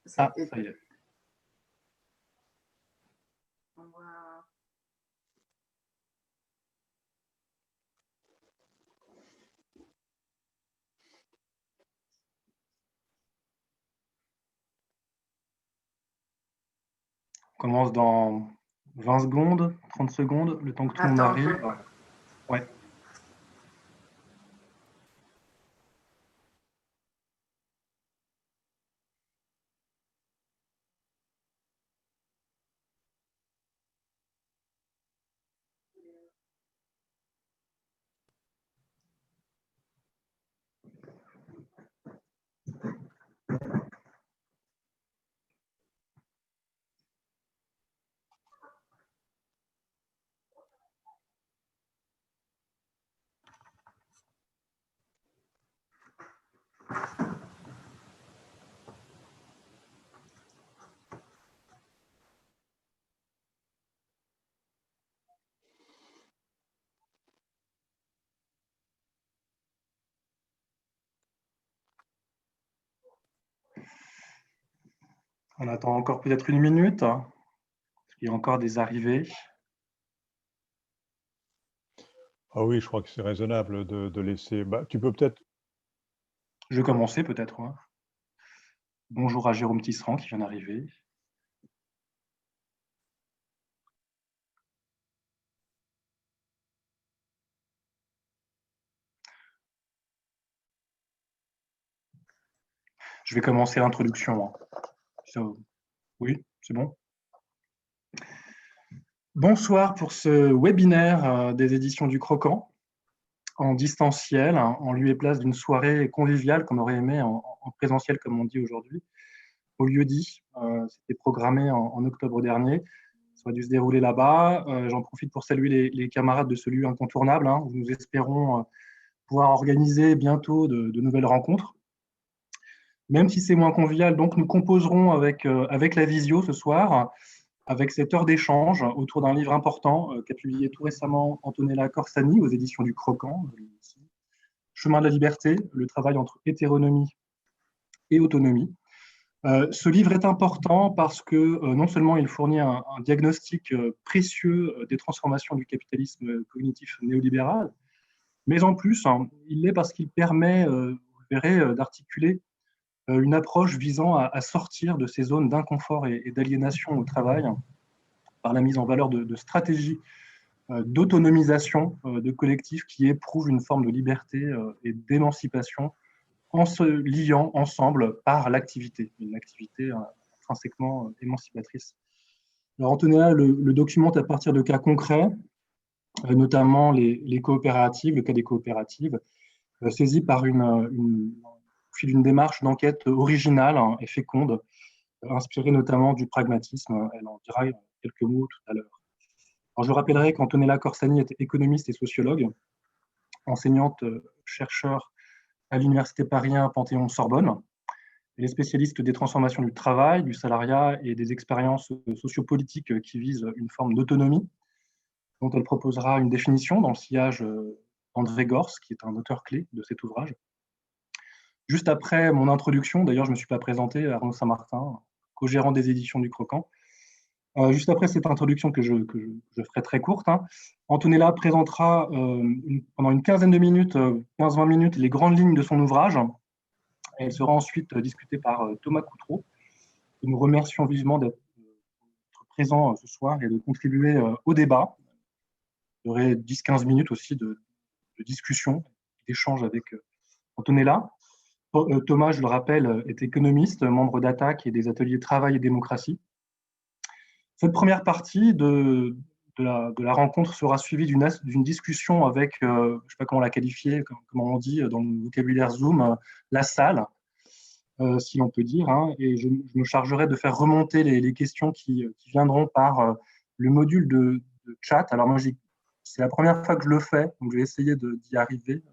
Ah, ça y est. On commence dans 20 secondes, 30 secondes, le temps que tout le monde Attends un arrive. peu. Ouais. On attend encore peut-être une minute, parce qu'il y a encore des arrivées. Ah oui, je crois que c'est raisonnable de laisser. Bah, tu peux peut-être. Je vais commencer peut-être. Ouais. Bonjour à Jérôme Tisserand qui vient d'arriver. Je vais commencer l'introduction. Oui, c'est bon. Bonsoir pour ce webinaire des éditions du Croquant, en distanciel, en lieu et place d'une soirée conviviale qu'on aurait aimé en présentiel, comme on dit aujourd'hui, au lieu-dit. C'était programmé en octobre dernier. Ça aurait dû se dérouler là-bas. J'en profite pour saluer les camarades de ce lieu incontournable, où nous espérons pouvoir organiser bientôt de nouvelles rencontres. Même si c'est moins convivial, donc nous composerons avec la visio ce soir, avec cette heure d'échange autour d'un livre important qu'a publié tout récemment Antonella Corsani aux éditions du Croquant, Chemin de la liberté, le travail entre hétéronomie et autonomie. Ce livre est important parce que non seulement il fournit un diagnostic précieux des transformations du capitalisme cognitif néolibéral, mais en plus, il l'est parce qu'il permet, vous verrez, d'articuler une approche visant à sortir de ces zones d'inconfort et d'aliénation au travail par la mise en valeur de stratégies d'autonomisation de collectifs qui éprouvent une forme de liberté et d'émancipation en se liant ensemble par l'activité, une activité intrinsèquement émancipatrice. Alors, Antonella le documente à partir de cas concrets, notamment les coopératives, le cas des coopératives, saisies par au fil d'une démarche d'enquête originale et féconde, inspirée notamment du pragmatisme. Elle en dira quelques mots tout à l'heure. Alors, je rappellerai qu'Antonella Corsani est économiste et sociologue, enseignante, chercheur à l'Université Paris 1 Panthéon-Sorbonne. Elle est spécialiste des transformations du travail, du salariat et des expériences sociopolitiques qui visent une forme d'autonomie, dont elle proposera une définition dans le sillage d'André Gorz, qui est un auteur clé de cet ouvrage. Juste après mon introduction, d'ailleurs je ne me suis pas présenté, Arnaud Saint-Martin, co-gérant des éditions du Croquant. Juste après cette introduction que je ferai très courte, Antonella présentera pendant une quinzaine de minutes, 15-20 minutes, les grandes lignes de son ouvrage. Elle sera ensuite discutée par Thomas Coutreau. Et nous remercions vivement d'être présent ce soir et de contribuer au débat. Il y aurait 10-15 minutes aussi de discussion, d'échange avec Antonella. Thomas, je le rappelle, est économiste, membre d'Attaque et des ateliers Travail et démocratie. Cette première partie de la rencontre sera suivie d'une discussion avec, je ne sais pas comment la qualifier, comment on dit dans le vocabulaire Zoom, la salle, si l'on peut dire, et je me chargerai de faire remonter les questions qui viendront par le module de chat. Alors moi, c'est la première fois que je le fais, donc je vais essayer d'y arriver.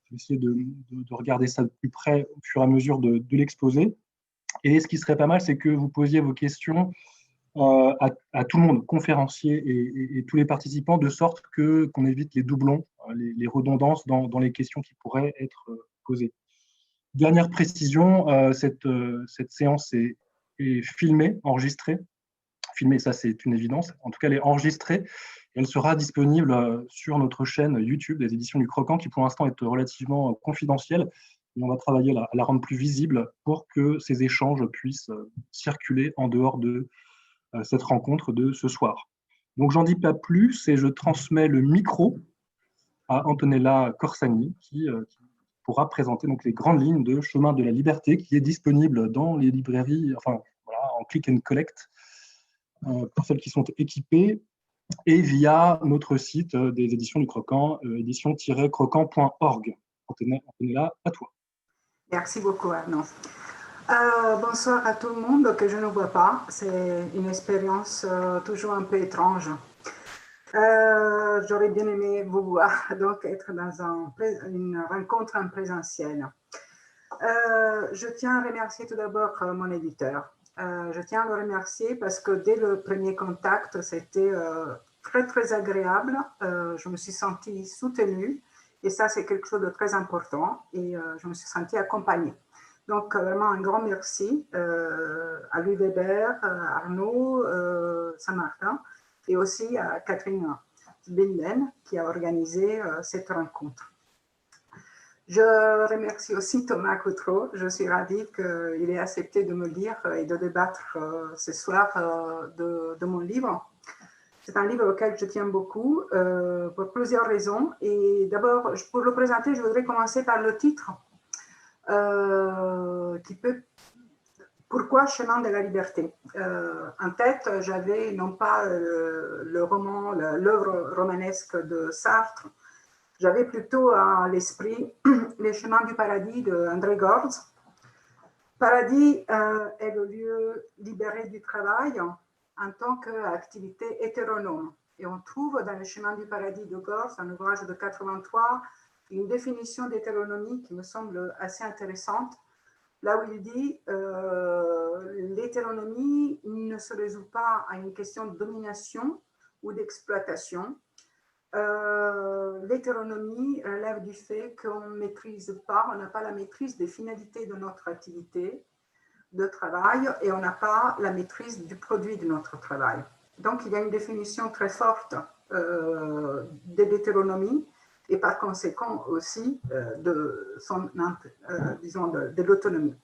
Je vais essayer de regarder ça de plus près au fur et à mesure de l'exposé. Et ce qui serait pas mal, c'est que vous posiez vos questions à tout le monde, conférenciers et tous les participants, de sorte qu'on évite les doublons, les redondances dans les questions qui pourraient être posées. Dernière précision, cette séance est filmée, enregistrée. Filmée, ça c'est une évidence. En tout cas, elle est enregistrée et elle sera disponible sur notre chaîne YouTube des éditions du Croquant, qui pour l'instant est relativement confidentielle. Et on va travailler à la rendre plus visible pour que ces échanges puissent circuler en dehors de cette rencontre de ce soir. Donc, j'en dis pas plus et je transmets le micro à Antonella Corsani qui pourra présenter donc les grandes lignes de Chemin de la Liberté qui est disponible dans les librairies, enfin voilà, en click and collect pour celles qui sont équipées et via notre site des éditions du Croquant, édition-croquant.org. Antonella, à toi. Merci beaucoup, Arnaud. Bonsoir à tout le monde que je ne vois pas. C'est une expérience toujours un peu étrange. J'aurais bien aimé vous voir, donc être dans une rencontre en présentiel. Je tiens à remercier tout d'abord mon éditeur. Je tiens à le remercier parce que dès le premier contact, c'était très, très agréable. Je me suis sentie soutenue et ça, c'est quelque chose de très important et je me suis sentie accompagnée. Donc, vraiment un grand merci à Louis Weber, à Arnaud Saint-Martin et aussi à Catherine Binden qui a organisé cette rencontre. Je remercie aussi Thomas Coutreau. Je suis ravie qu'il ait accepté de me lire et de débattre ce soir de mon livre. C'est un livre auquel je tiens beaucoup pour plusieurs raisons. Et d'abord, pour le présenter, je voudrais commencer par le titre qui peut... Pourquoi Chemin de la Liberté? En tête, j'avais non pas le roman, l'œuvre romanesque de Sartre, j'avais plutôt à l'esprit Les chemins du paradis de André Gorz. Paradis est le lieu libéré du travail en tant qu'activité hétéronome. Et on trouve dans Les chemins du paradis de Gorz, un ouvrage de 83, une définition d'hétéronomie qui me semble assez intéressante. Là où il dit l'hétéronomie ne se résout pas à une question de domination ou d'exploitation. L'hétéronomie relève du fait qu'on ne maîtrise pas, on n'a pas la maîtrise des finalités de notre activité de travail et on n'a pas la maîtrise du produit de notre travail. Donc, il y a une définition très forte de l'hétéronomie et par conséquent aussi de l'autonomie.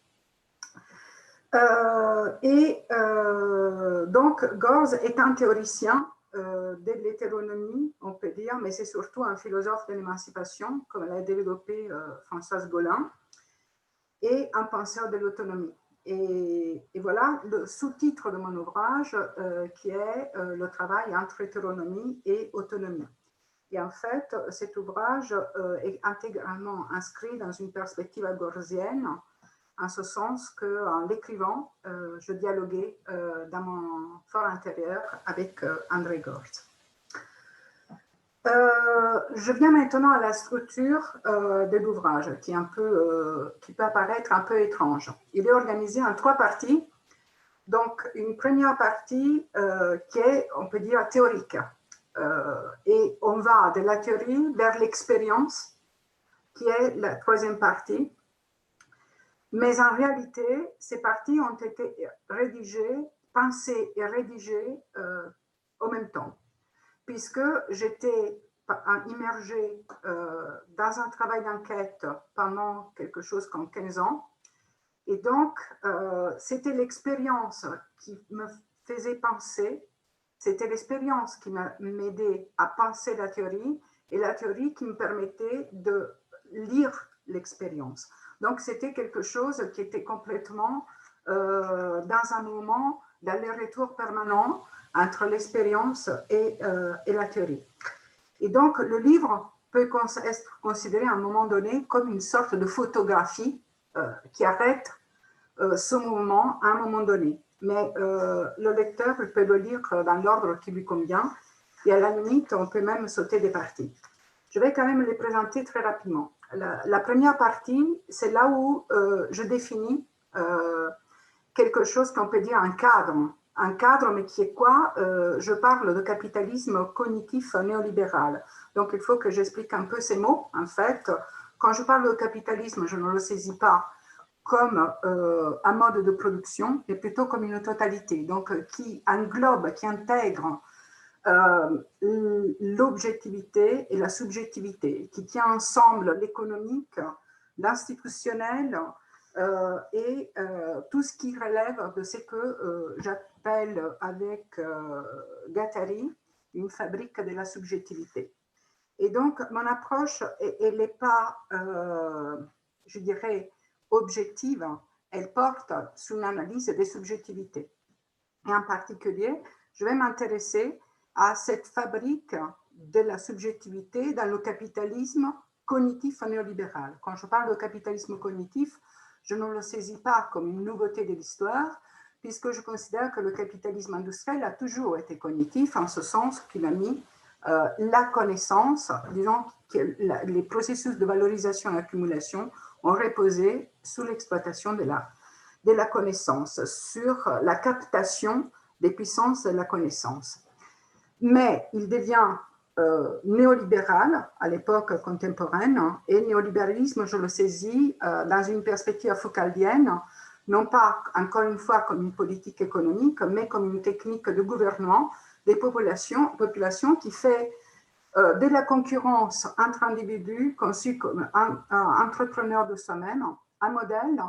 Donc, Gorz est un théoricien de l'hétéronomie, on peut dire, mais c'est surtout un philosophe de l'émancipation, comme l'a développé Françoise Golin, et un penseur de l'autonomie. Et voilà le sous-titre de mon ouvrage qui est le travail entre hétéronomie et autonomie. Et en fait, cet ouvrage est intégralement inscrit dans une perspective gorzienne, en ce sens qu'en l'écrivant, je dialoguais dans mon fort intérieur avec André Gorz. Je viens maintenant à la structure de l'ouvrage, qui peut apparaître un peu étrange. Il est organisé en 3 parties. Donc, une première partie qui est, on peut dire, théorique. Et on va de la théorie vers l'expérience, qui est la 3e partie. Mais en réalité, ces parties ont été rédigées, pensées et rédigées en même temps, puisque j'étais immergée dans un travail d'enquête pendant quelque chose comme 15 ans. Et donc, c'était l'expérience qui me faisait penser, c'était l'expérience qui m'aidait à penser la théorie et la théorie qui me permettait de lire l'expérience. Donc, c'était quelque chose qui était complètement dans un moment d'aller-retour permanent entre l'expérience et la théorie. Et donc, le livre peut être considéré à un moment donné comme une sorte de photographie qui arrête ce mouvement à un moment donné. Mais le lecteur peut le lire dans l'ordre qui lui convient et à la limite, on peut même sauter des parties. Je vais quand même les présenter très rapidement. La première partie, c'est là où je définis quelque chose qu'on peut dire un cadre. Un cadre, mais qui est quoi? Je parle de capitalisme cognitif néolibéral. Donc, il faut que j'explique un peu ces mots. En fait, quand je parle de capitalisme, je ne le saisis pas comme un mode de production, mais plutôt comme une totalité, donc qui englobe, qui intègre l'objectivité et la subjectivité, qui tient ensemble l'économique, l'institutionnel et tout ce qui relève de ce que j'appelle avec Guattari une fabrique de la subjectivité. Et donc, mon approche, elle n'est pas, je dirais, objective, elle porte sur une analyse des subjectivités. Et en particulier, je vais m'intéresser à cette fabrique de la subjectivité dans le capitalisme cognitif néolibéral. Quand je parle de capitalisme cognitif, je ne le saisis pas comme une nouveauté de l'histoire, puisque je considère que le capitalisme industriel a toujours été cognitif, en ce sens qu'il a mis la connaissance, disons que les processus de valorisation et d'accumulation ont reposé sur l'exploitation de la connaissance, sur la captation des puissances de la connaissance. Mais il devient néolibéral à l'époque contemporaine, et néolibéralisme, je le saisis dans une perspective foucaldienne, non pas encore une fois comme une politique économique, mais comme une technique de gouvernement des populations qui fait de la concurrence entre individus conçus comme entrepreneurs de soi-même un modèle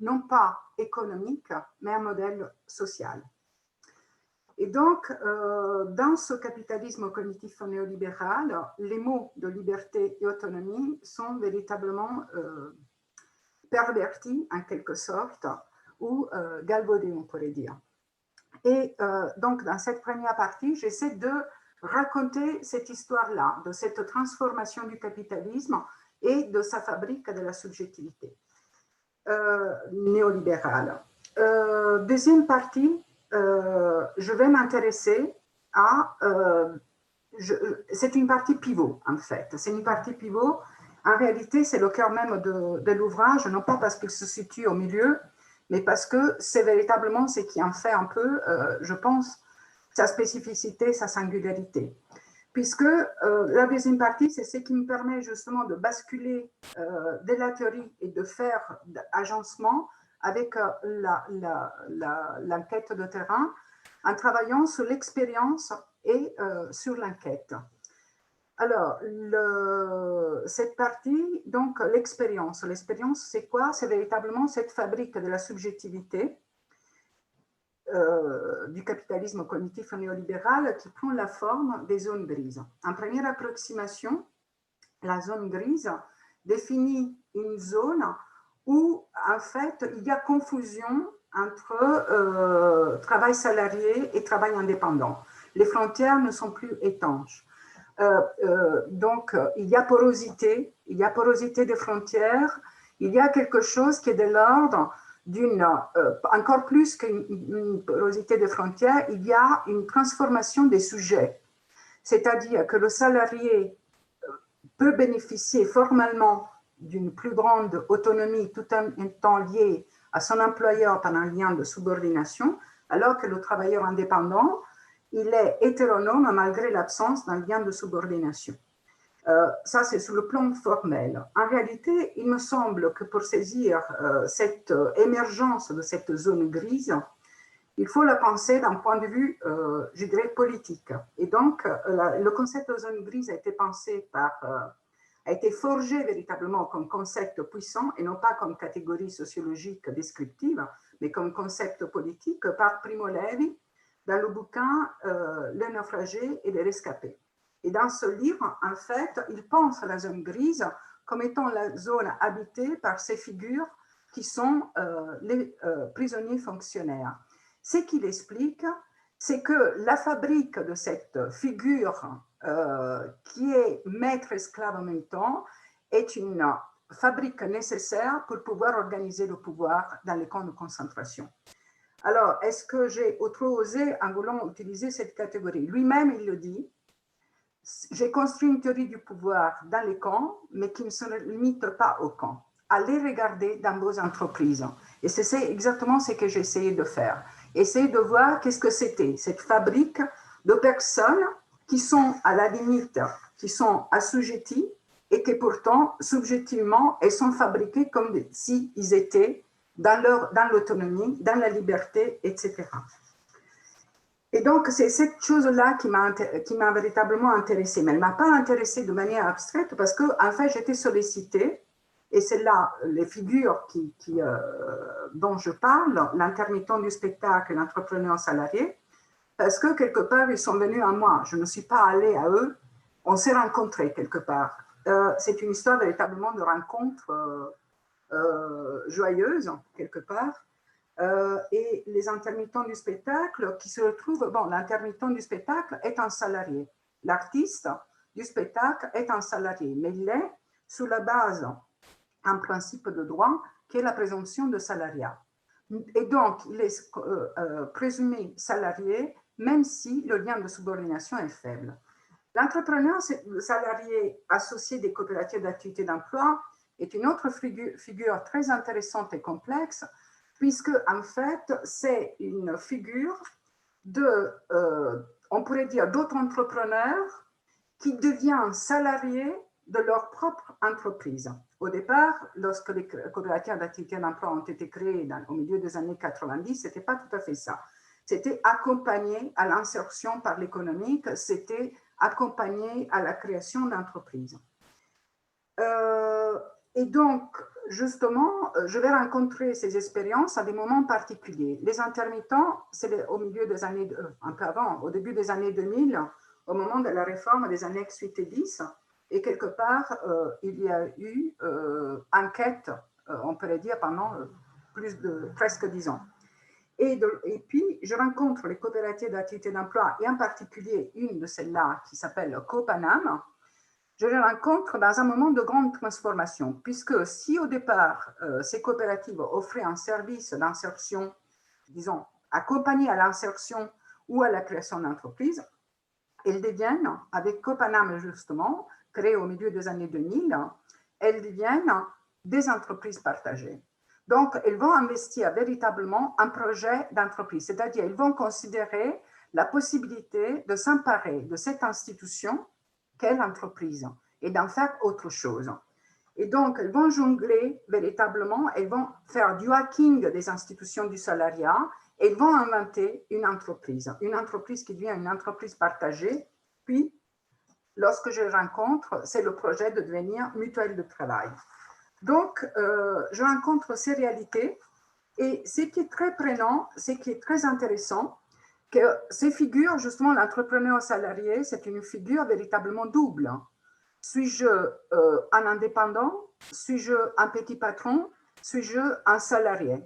non pas économique, mais un modèle social. Et donc, dans ce capitalisme cognitif néolibéral, les mots de liberté et autonomie sont véritablement pervertis en quelque sorte, ou galvaudés, on pourrait dire. Et donc, dans cette première partie, j'essaie de raconter cette histoire-là, de cette transformation du capitalisme et de sa fabrique de la subjectivité néolibérale. Deuxième partie, je vais m'intéresser à... c'est une partie pivot, en fait. C'est une partie pivot. En réalité, c'est le cœur même de l'ouvrage, non pas parce qu'il se situe au milieu, mais parce que c'est véritablement ce qui en fait un peu, je pense, sa spécificité, sa singularité. Puisque la deuxième partie, c'est ce qui me permet justement de basculer de la théorie et de faire agencement avec l'enquête de terrain, en travaillant sur l'expérience et sur l'enquête. Alors, cette partie, donc l'expérience. L'expérience, c'est quoi? C'est véritablement cette fabrique de la subjectivité du capitalisme cognitif néolibéral qui prend la forme des zones grises. En première approximation, la zone grise définit une zone où, en fait, il y a confusion entre travail salarié et travail indépendant. Les frontières ne sont plus étanches. Donc, il y a porosité des frontières, il y a quelque chose qui est de l'ordre d'une, encore plus qu'une porosité des frontières, il y a une transformation des sujets. C'est-à-dire que le salarié peut bénéficier formellement d'une plus grande autonomie tout en étant lié à son employeur par un lien de subordination, alors que le travailleur indépendant, il est hétéronome malgré l'absence d'un lien de subordination. Ça, c'est sur le plan formel. En réalité, il me semble que pour saisir cette émergence de cette zone grise, il faut la penser d'un point de vue, je dirais, politique. Et donc, le concept de zone grise a été pensé a été forgé véritablement comme concept puissant et non pas comme catégorie sociologique descriptive, mais comme concept politique par Primo Levi dans le bouquin Les naufragés et les rescapés. Et dans ce livre, en fait, il pense à la zone grise comme étant la zone habitée par ces figures qui sont les prisonniers fonctionnaires. Ce qu'il explique, c'est que la fabrique de cette figure qui est maître-esclave en même temps est une fabrique nécessaire pour pouvoir organiser le pouvoir dans les camps de concentration. Alors, est-ce que j'ai trop osé en voulant utiliser cette catégorie? Lui-même, il le dit. J'ai construit une théorie du pouvoir dans les camps, mais qui ne se limite pas aux camps. Allez regarder dans vos entreprises. Et c'est exactement ce que j'ai essayé de faire. Essayer de voir qu'est-ce que c'était, cette fabrique de personnes qui sont à la limite, qui sont assujetties et qui pourtant, subjectivement, elles sont fabriquées comme s'ils étaient dans l'autonomie, dans la liberté, etc. Et donc, c'est cette chose-là qui m'a véritablement intéressée. Mais elle ne m'a pas intéressée de manière abstraite parce que, en fait, j'étais sollicitée, et c'est là les figures dont je parle, l'intermittent du spectacle, l'entrepreneur salarié, parce que quelque part, ils sont venus à moi. Je ne suis pas allée à eux, on s'est rencontrés quelque part. C'est une histoire véritablement de rencontre joyeuse, quelque part. Et les intermittents du spectacle qui se retrouvent, bon, l'intermittent du spectacle est un salarié. L'artiste du spectacle est un salarié, mais il est sous la base un principe de droit qui est la présomption de salariat. Et donc, il est présumé salarié, même si le lien de subordination est faible. L'entrepreneur salarié associé des coopératives d'activité d'emploi est une autre figure très intéressante et complexe, puisque en fait, c'est une figure on pourrait dire, d'autres entrepreneurs qui deviennent salariés de leur propre entreprise. Au départ, lorsque les coopératives d'activité d'emploi ont été créées au milieu des années 90, ce n'était pas tout à fait ça. C'était accompagné à l'insertion par l'économique, c'était accompagné à la création d'entreprises. Et donc, justement, je vais rencontrer ces expériences à des moments particuliers. Les intermittents, c'est au milieu des années, un peu avant, au début des années 2000, au moment de la réforme des annexes 8 et 10, et quelque part, il y a eu enquête, on pourrait dire, pendant presque 10 ans. Et puis, je rencontre les coopératives d'activité d'emploi, et en particulier une de celles-là qui s'appelle Copanam. Je les rencontre dans un moment de grande transformation, puisque si au départ, ces coopératives offraient un service d'insertion, disons, accompagné à l'insertion ou à la création d'entreprises, elles deviennent, avec Copanam justement, créées au milieu des années 2000, elles deviennent des entreprises partagées. Donc, elles vont investir véritablement un projet d'entreprise, c'est-à-dire elles vont considérer la possibilité de s'emparer de cette institution qu'est l'entreprise et d'en faire autre chose. Et donc, elles vont jongler véritablement, elles vont faire du hacking des institutions du salariat, elles vont inventer une entreprise qui devient une entreprise partagée, puis, lorsque je les rencontre, c'est le projet de devenir mutuelle de travail. Donc, je rencontre ces réalités, et ce qui est très prenant, ce qui est très intéressant, que ces figures, justement, l'entrepreneur salarié, c'est une figure véritablement double. Suis-je un indépendant? Suis-je un petit patron? Suis-je un salarié?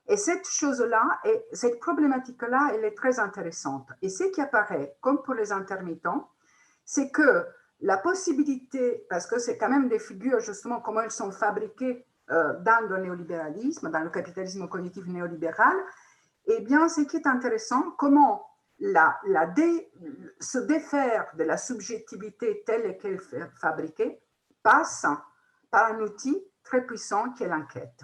Et cette chose-là, cette problématique-là, elle est très intéressante. Et ce qui apparaît, comme pour les intermittents, c'est que la possibilité, parce que c'est quand même des figures, justement, comment elles sont fabriquées dans le néolibéralisme, dans le capitalisme cognitif néolibéral, eh bien, ce qui est intéressant, comment se défaire de la subjectivité telle qu'elle est fabriquée passe par un outil très puissant qui est l'enquête,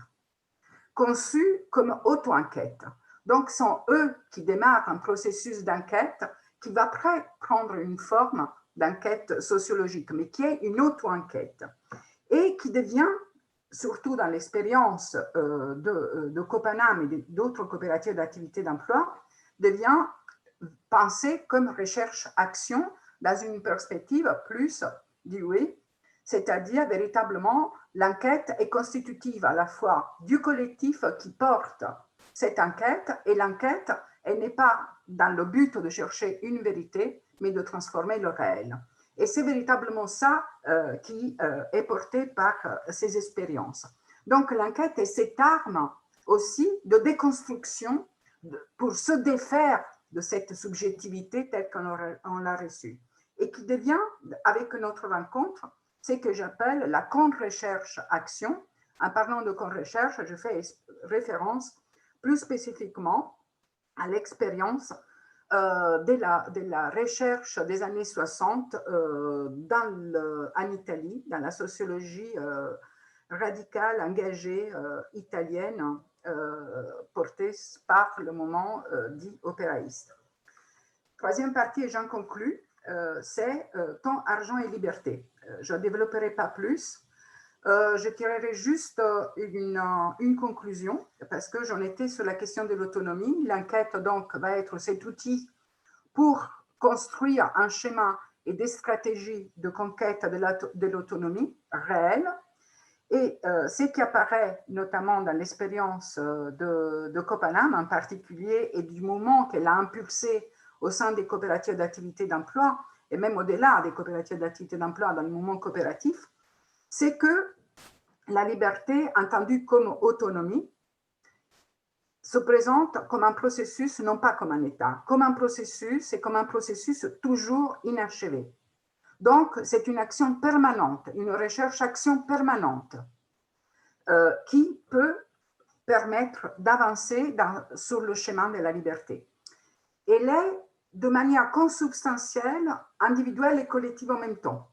conçu comme auto-enquête. Donc, ce sont eux qui démarrent un processus d'enquête qui va prendre une forme d'enquête sociologique, mais qui est une auto-enquête et qui devient, surtout dans l'expérience de Copanam et d'autres coopératives d'activité d'emploi, devient pensée comme recherche-action dans une perspective plus diluée, c'est-à-dire véritablement l'enquête est constitutive à la fois du collectif qui porte cette enquête, et l'enquête, elle n'est pas dans le but de chercher une vérité, mais de transformer le réel. Et c'est véritablement ça qui est porté par ces expériences. Donc l'enquête est cette arme aussi de déconstruction pour se défaire de cette subjectivité telle qu'on l'a reçue, et qui devient, avec notre rencontre, ce que j'appelle la contre-recherche-action. En parlant de contre-recherche, je fais référence plus spécifiquement à l'expérience de la recherche des années 60 en Italie, dans la sociologie radicale, engagée italienne, portée par le mouvement dit opéraïste. Troisième partie, et j'en conclus, c'est temps, argent et liberté. Je ne développerai pas plus, Je tirerai juste une conclusion, parce que j'en étais sur la question de l'autonomie. L'enquête, donc, va être cet outil pour construire un schéma et des stratégies de conquête de l'autonomie réelle. Et ce qui apparaît notamment dans l'expérience de Copanam en particulier et du moment qu'elle a impulsé au sein des coopératives d'activité d'emploi et même au-delà des coopératives d'activité d'emploi dans le mouvement coopératif, c'est que la liberté, entendue comme autonomie, se présente comme un processus, non pas comme un état, comme un processus et comme un processus toujours inachevé. Donc, c'est une action permanente, une recherche-action permanente qui peut permettre d'avancer sur le chemin de la liberté. Elle est de manière consubstantielle, individuelle et collective en même temps.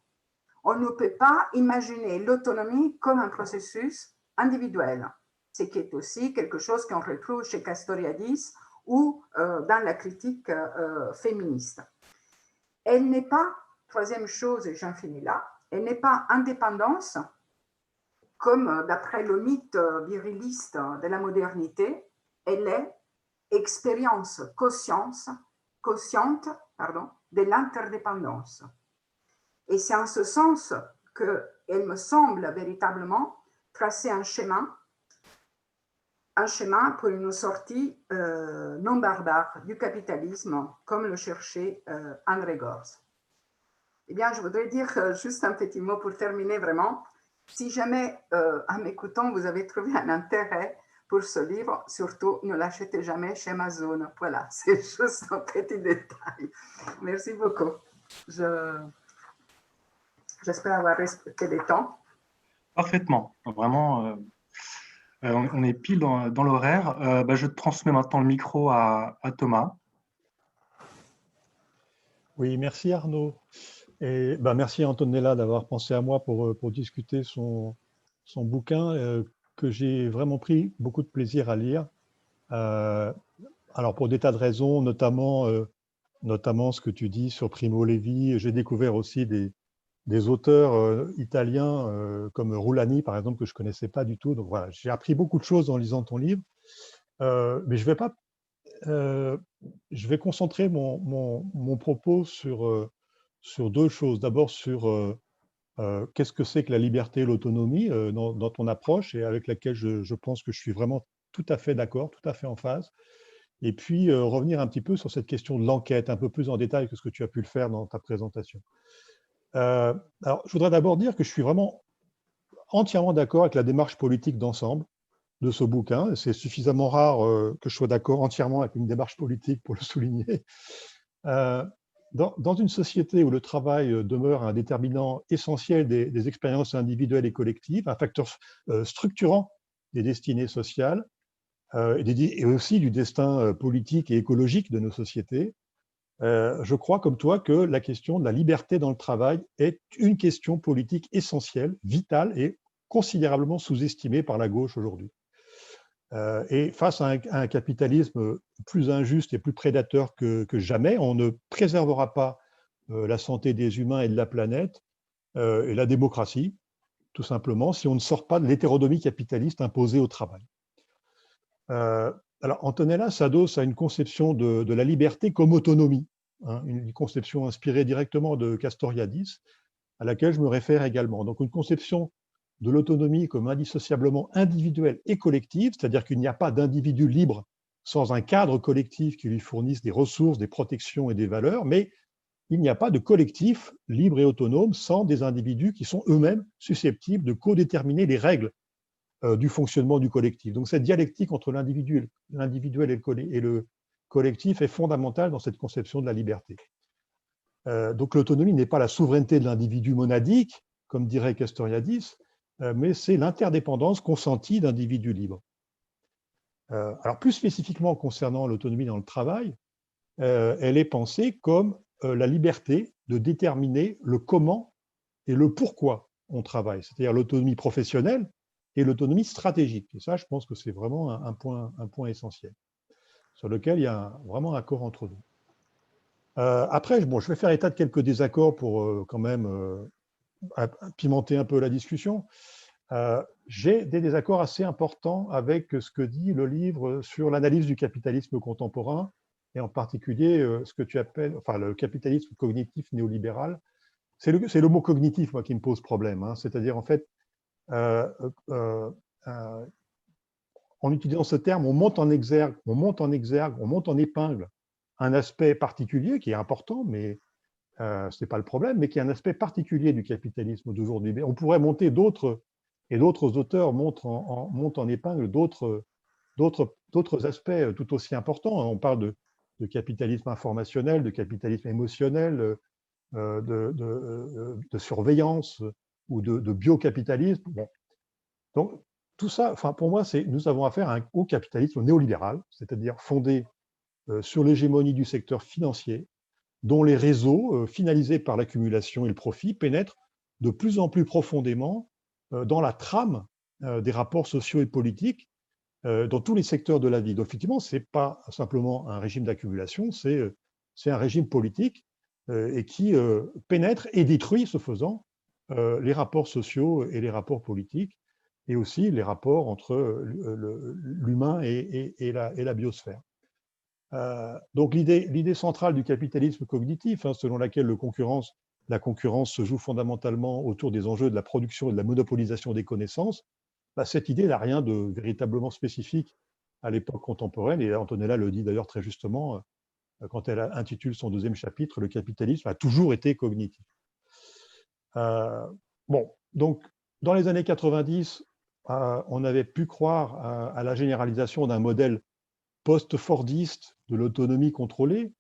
On ne peut pas imaginer l'autonomie comme un processus individuel, ce qui est aussi quelque chose qu'on retrouve chez Castoriadis ou dans la critique féministe. Elle n'est pas, troisième chose, et j'en finis là, elle n'est pas indépendance, comme d'après le mythe viriliste de la modernité, elle est expérience consciente de l'interdépendance. Et c'est en ce sens qu'elle me semble véritablement tracer un chemin pour une sortie non barbare du capitalisme, comme le cherchait André Gorz. Eh bien, je voudrais dire juste un petit mot pour terminer vraiment. Si jamais, en m'écoutant, vous avez trouvé un intérêt pour ce livre, surtout ne l'achetez jamais chez Amazon. Voilà, c'est juste un petit détail. Merci beaucoup. J'espère avoir respecté les temps. Parfaitement. Vraiment, on est pile dans l'horaire. Je transmets maintenant le micro à Thomas. Oui, merci Arnaud. Et merci Antonella d'avoir pensé à moi pour discuter son bouquin que j'ai vraiment pris beaucoup de plaisir à lire. Alors pour des tas de raisons, notamment ce que tu dis sur Primo Levi. J'ai découvert aussi des auteurs italiens comme Rulani, par exemple, que je ne connaissais pas du tout. Donc voilà, j'ai appris beaucoup de choses en lisant ton livre. Mais je vais concentrer mon propos sur deux choses. D'abord sur qu'est-ce que c'est que la liberté et l'autonomie dans ton approche et avec laquelle je pense que je suis vraiment tout à fait d'accord, tout à fait en phase. Et puis revenir un petit peu sur cette question de l'enquête, un peu plus en détail que ce que tu as pu le faire dans ta présentation. Alors, je voudrais d'abord dire que je suis vraiment entièrement d'accord avec la démarche politique d'ensemble de ce bouquin. C'est suffisamment rare que je sois d'accord entièrement avec une démarche politique pour le souligner. Dans une société où le travail demeure un déterminant essentiel des expériences individuelles et collectives, un facteur structurant des destinées sociales et aussi du destin politique et écologique de nos sociétés, je crois comme toi que la question de la liberté dans le travail est une question politique essentielle, vitale et considérablement sous-estimée par la gauche aujourd'hui. Et face à un capitalisme plus injuste et plus prédateur que jamais, on ne préservera pas la santé des humains et de la planète et la démocratie, tout simplement, si on ne sort pas de l'hétéronomie capitaliste imposée au travail. Alors, Antonella s'adosse à une conception de la liberté comme autonomie, hein, une conception inspirée directement de Castoriadis, à laquelle je me réfère également. Donc, une conception de l'autonomie comme indissociablement individuelle et collective, c'est-à-dire qu'il n'y a pas d'individu libre sans un cadre collectif qui lui fournisse des ressources, des protections et des valeurs, mais il n'y a pas de collectif libre et autonome sans des individus qui sont eux-mêmes susceptibles de codéterminer les règles du fonctionnement du collectif. Donc cette dialectique entre l'individuel et le collectif est fondamentale dans cette conception de la liberté. Donc l'autonomie n'est pas la souveraineté de l'individu monadique, comme dirait Castoriadis, mais c'est l'interdépendance consentie d'individus libres. Alors plus spécifiquement concernant l'autonomie dans le travail, elle est pensée comme la liberté de déterminer le comment et le pourquoi on travaille, c'est-à-dire l'autonomie professionnelle et l'autonomie stratégique. Et ça, je pense que c'est vraiment un point essentiel, sur lequel il y a vraiment un accord entre nous. Après, je vais faire état de quelques désaccords pour quand même pimenter un peu la discussion. j'ai des désaccords assez importants avec ce que dit le livre sur l'analyse du capitalisme contemporain, et en particulier ce que tu appelles, enfin, le capitalisme cognitif néolibéral. C'est le mot cognitif, moi, qui me pose problème, hein. C'est-à-dire, en fait, en utilisant ce terme, on monte en exergue, on monte en épingle un aspect particulier qui est important, mais ce n'est pas le problème, mais qui est un aspect particulier du capitalisme d'aujourd'hui. Mais on pourrait monter d'autres, et d'autres auteurs montent en épingle d'autres aspects tout aussi importants. On parle de capitalisme informationnel, de capitalisme émotionnel, de surveillance ou de biocapitalisme. Bon. Donc, tout ça, enfin, pour moi, nous avons affaire au capitalisme néolibéral, c'est-à-dire fondé sur l'hégémonie du secteur financier, dont les réseaux, finalisés par l'accumulation et le profit, pénètrent de plus en plus profondément dans la trame des rapports sociaux et politiques dans tous les secteurs de la vie. Donc, effectivement, ce n'est pas simplement un régime d'accumulation, c'est un régime politique et qui pénètre et détruit, ce faisant, les rapports sociaux et les rapports politiques, et aussi les rapports entre l'humain et la biosphère. Donc l'idée centrale du capitalisme cognitif, hein, selon laquelle la concurrence se joue fondamentalement autour des enjeux de la production et de la monopolisation des connaissances, bah, cette idée n'a rien de véritablement spécifique à l'époque contemporaine, et Antonella le dit d'ailleurs très justement quand elle intitule son deuxième chapitre « Le capitalisme a toujours été cognitif ». Bon, donc dans les années 90, on avait pu croire à la généralisation d'un modèle post-fordiste de l'autonomie contrôlée,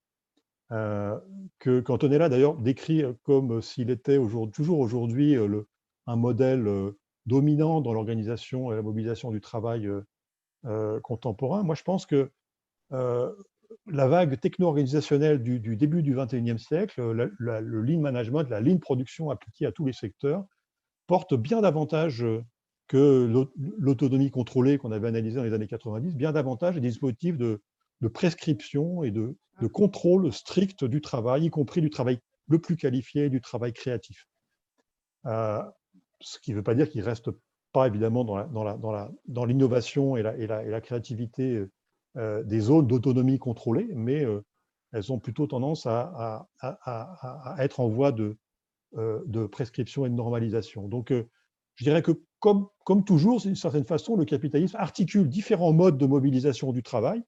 qu'Antonella d'ailleurs décrit comme s'il était toujours aujourd'hui un modèle dominant dans l'organisation et la mobilisation du travail contemporain. Moi, je pense que la vague techno-organisationnelle du début du XXIe siècle, le lean management, la lean production appliquée à tous les secteurs, porte bien davantage que l'autonomie contrôlée qu'on avait analysée dans les années 90, bien davantage des dispositifs de prescription et de contrôle strict du travail, y compris du travail le plus qualifié, du travail créatif. Ce qui ne veut pas dire qu'il ne reste pas évidemment dans l'innovation et la créativité des zones d'autonomie contrôlée, mais elles ont plutôt tendance à être en voie de prescription et de normalisation. Donc, je dirais que comme toujours, d'une certaine façon, le capitalisme articule différents modes de mobilisation du travail,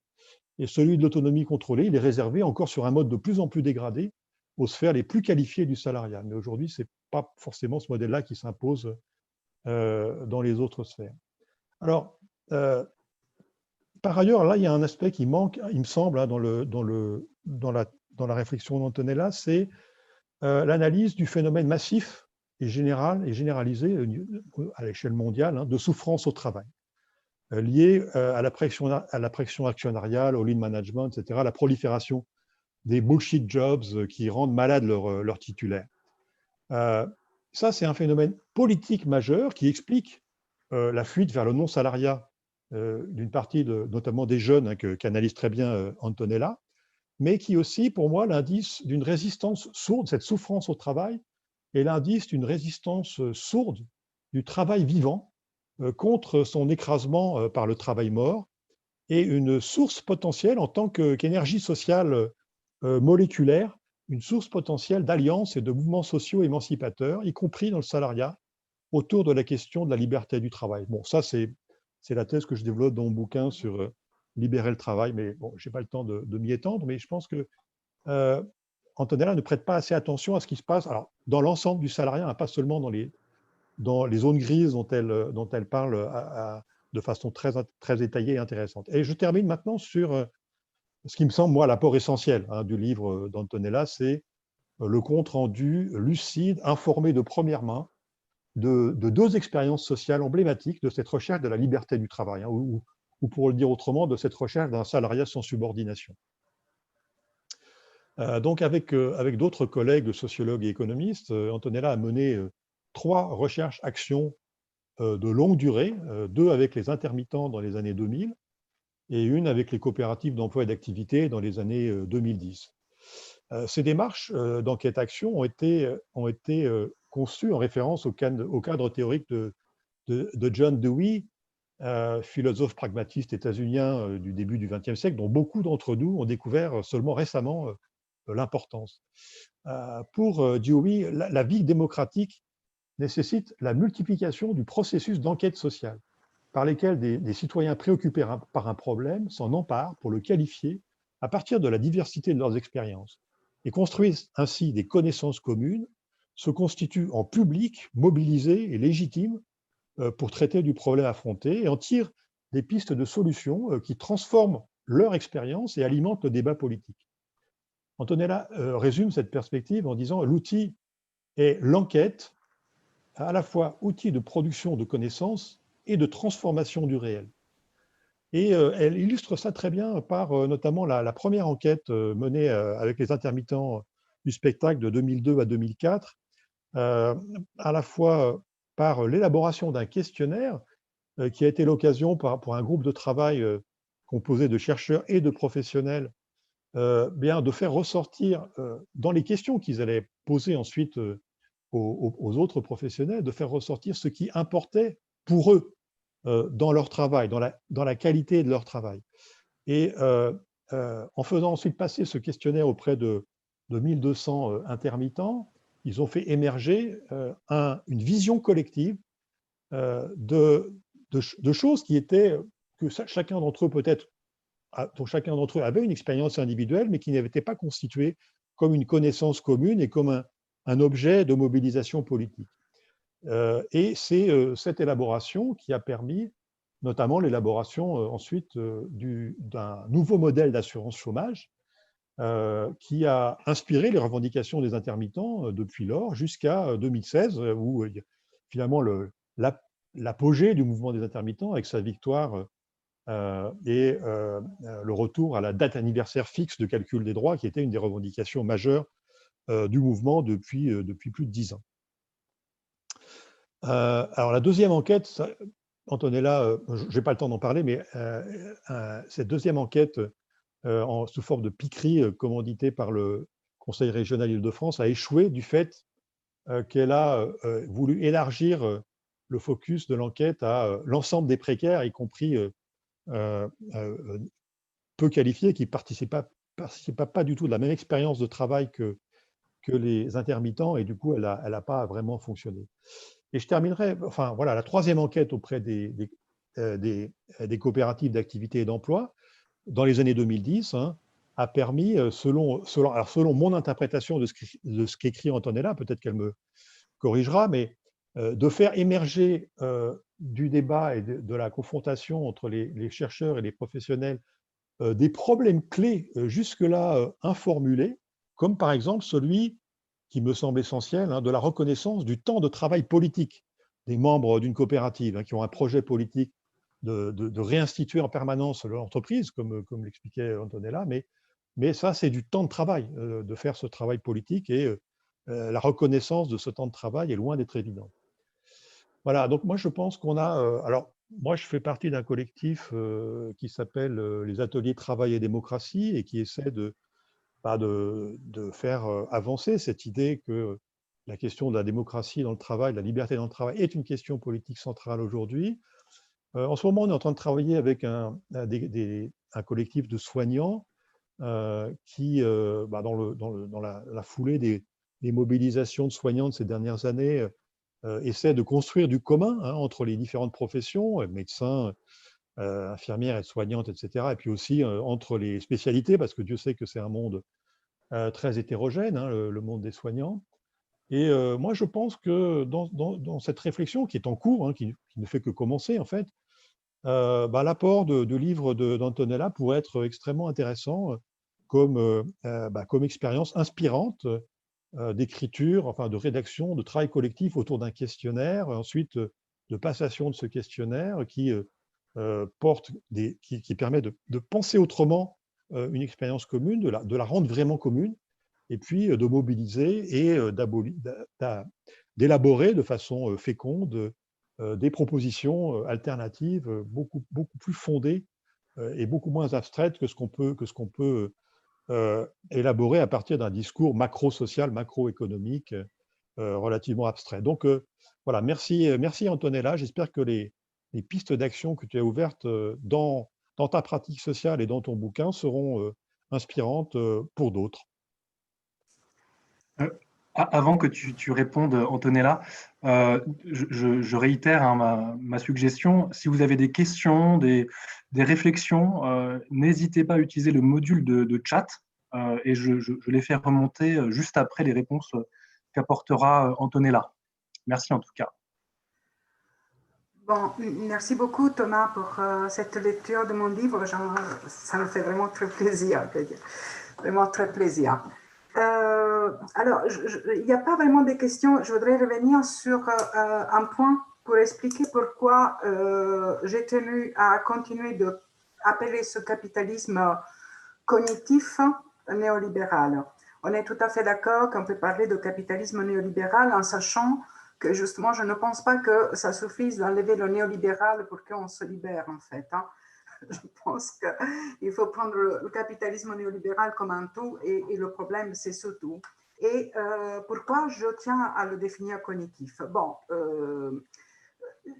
et celui de l'autonomie contrôlée, il est réservé encore sur un mode de plus en plus dégradé aux sphères les plus qualifiées du salariat. Mais aujourd'hui, ce n'est pas forcément ce modèle-là qui s'impose dans les autres sphères. Alors, par ailleurs, là, il y a un aspect qui manque, il me semble, hein, dans la réflexion d'Antonella, c'est l'analyse du phénomène massif et général et généralisé à l'échelle mondiale, hein, de souffrance au travail, lié à la pression actionnariale, au lean management, etc., à la prolifération des bullshit jobs qui rendent malades leurs titulaires. Ça, c'est un phénomène politique majeur qui explique la fuite vers le non-salariat d'une partie, notamment des jeunes, hein, qu'analyse très bien Antonella, mais qui est aussi, pour moi, l'indice d'une résistance sourde, cette souffrance au travail, est l'indice d'une résistance sourde du travail vivant contre son écrasement par le travail mort, et une source potentielle en tant qu'énergie sociale moléculaire, une source potentielle d'alliances et de mouvements sociaux émancipateurs, y compris dans le salariat, autour de la question de la liberté du travail. Bon, ça, c'est la thèse que je développe dans mon bouquin sur libérer le travail, mais bon, je n'ai pas le temps de m'y étendre, mais je pense que Antonella ne prête pas assez attention à ce qui se passe dans l'ensemble du salariat, hein, pas seulement dans les zones grises dont elle parle de façon très, très détaillée et intéressante. Et je termine maintenant sur ce qui me semble, moi, l'apport essentiel, hein, du livre d'Antonella, c'est le compte-rendu lucide, informé de première main, de deux expériences sociales emblématiques de cette recherche de la liberté du travail, hein, ou pour le dire autrement, de cette recherche d'un salariat sans subordination. Donc, avec d'autres collègues sociologues et économistes, Antonella a mené 3 recherches-actions de longue durée, 2 avec les intermittents dans les années 2000 et une avec les coopératives d'emploi et d'activité dans les années 2010. Ces démarches d'enquête-action ont été conçues en référence au cadre théorique de de John Dewey, philosophe pragmatiste états-unien du début du XXe siècle, dont beaucoup d'entre nous ont découvert seulement récemment l'importance. Pour Dewey, la vie démocratique nécessite la multiplication du processus d'enquête sociale, par lesquels des citoyens préoccupés par un problème s'en emparent pour le qualifier à partir de la diversité de leurs expériences et construisent ainsi des connaissances communes, se constituent en public, mobilisés et légitimes pour traiter du problème affronté et en tirent des pistes de solutions qui transforment leur expérience et alimentent le débat politique. Antonella résume cette perspective en disant « L'outil est l'enquête, à la fois outil de production de connaissances et de transformation du réel. » Et elle illustre ça très bien par notamment la première enquête menée avec les intermittents du spectacle de 2002 à 2004, à la fois par l'élaboration d'un questionnaire qui a été l'occasion pour un groupe de travail composé de chercheurs et de professionnels bien de faire ressortir dans les questions qu'ils allaient poser ensuite aux autres professionnels, de faire ressortir ce qui importait pour eux dans leur travail, dans la qualité de leur travail. Et en faisant ensuite passer ce questionnaire auprès de 1200 intermittents, ils ont fait émerger une vision collective de choses qui étaient, que chacun d'entre eux peut-être, dont chacun d'entre eux avait une expérience individuelle, mais qui n'était pas constituée comme une connaissance commune et comme un objet de mobilisation politique. Et c'est cette élaboration qui a permis notamment l'élaboration ensuite d'un nouveau modèle d'assurance chômage qui a inspiré les revendications des intermittents depuis lors jusqu'à 2016, où finalement l'apogée du mouvement des intermittents avec sa victoire et le retour à la date anniversaire fixe de calcul des droits, qui était une des revendications majeures du mouvement depuis plus de 10 ans. Alors la deuxième enquête, Antonella, je n'ai pas le temps d'en parler, mais cette deuxième enquête sous forme de piquerie commanditée par le Conseil régional Île-de-France a échoué du fait qu'elle a voulu élargir le focus de l'enquête à l'ensemble des précaires, y compris peu qualifiés, qui ne participent pas du tout de la même expérience de travail que les intermittents, et du coup, elle n'a pas vraiment fonctionné. Et je terminerai, enfin voilà, la troisième enquête auprès des coopératives d'activité et d'emploi, dans les années 2010, a permis, selon mon interprétation de ce qu'écrit Antonella, peut-être qu'elle me corrigera, mais de faire émerger du débat et de la confrontation entre les chercheurs et les professionnels des problèmes clés jusque-là informulés, comme par exemple celui qui me semble essentiel, de la reconnaissance du temps de travail politique des membres d'une coopérative qui ont un projet politique de réinstituer en permanence l'entreprise, comme l'expliquait Antonella, mais ça, c'est du temps de travail, de faire ce travail politique, et la reconnaissance de ce temps de travail est loin d'être évidente. Voilà, donc moi je pense qu'on a… alors, moi je fais partie d'un collectif qui s'appelle les Ateliers Travail et Démocratie, et qui essaie de faire avancer cette idée que la question de la démocratie dans le travail, de la liberté dans le travail est une question politique centrale aujourd'hui. En ce moment, on est en train de travailler avec un collectif de soignants qui, dans la foulée des mobilisations de soignants de ces dernières années, essaie de construire du commun entre les différentes professions, médecins, infirmières et soignantes, etc. Et puis aussi entre les spécialités, parce que Dieu sait que c'est un monde très hétérogène, le monde des soignants. Et moi, je pense que dans cette réflexion qui est en cours, qui ne fait que commencer en fait, l'apport de livres d'Antonella pourrait être extrêmement intéressant comme expérience inspirante d'écriture, enfin de rédaction, de travail collectif autour d'un questionnaire, ensuite de passation de ce questionnaire qui permet de penser autrement une expérience commune, de la rendre vraiment commune, et puis de mobiliser et d'élaborer de façon féconde des propositions alternatives beaucoup plus fondées et beaucoup moins abstraites que ce qu'on peut élaborer à partir d'un discours macro-social, macroéconomique relativement abstrait. Donc, voilà, merci Antonella. J'espère que les pistes d'action que tu as ouvertes dans ta pratique sociale et dans ton bouquin seront inspirantes pour d'autres. Avant que tu répondes, Antonella, je réitère hein, ma suggestion. Si vous avez des questions, des réflexions, n'hésitez pas à utiliser le module de chat et je les fais remonter juste après les réponses qu'apportera Antonella. Merci en tout cas. Bon, merci beaucoup Thomas pour cette lecture de mon livre. Ça me fait vraiment très plaisir. Vraiment très plaisir. Alors, il n'y a pas vraiment de questions. Je voudrais revenir sur un point pour expliquer pourquoi j'ai tenu à continuer d'appeler ce capitalisme cognitif néolibéral. On est tout à fait d'accord qu'on peut parler de capitalisme néolibéral en sachant que justement, je ne pense pas que ça suffise d'enlever le néolibéral pour qu'on se libère en fait. Hein. Je pense qu'il faut prendre le capitalisme néolibéral comme un tout et le problème, c'est ce tout. Et pourquoi je tiens à le définir cognitif? Bon,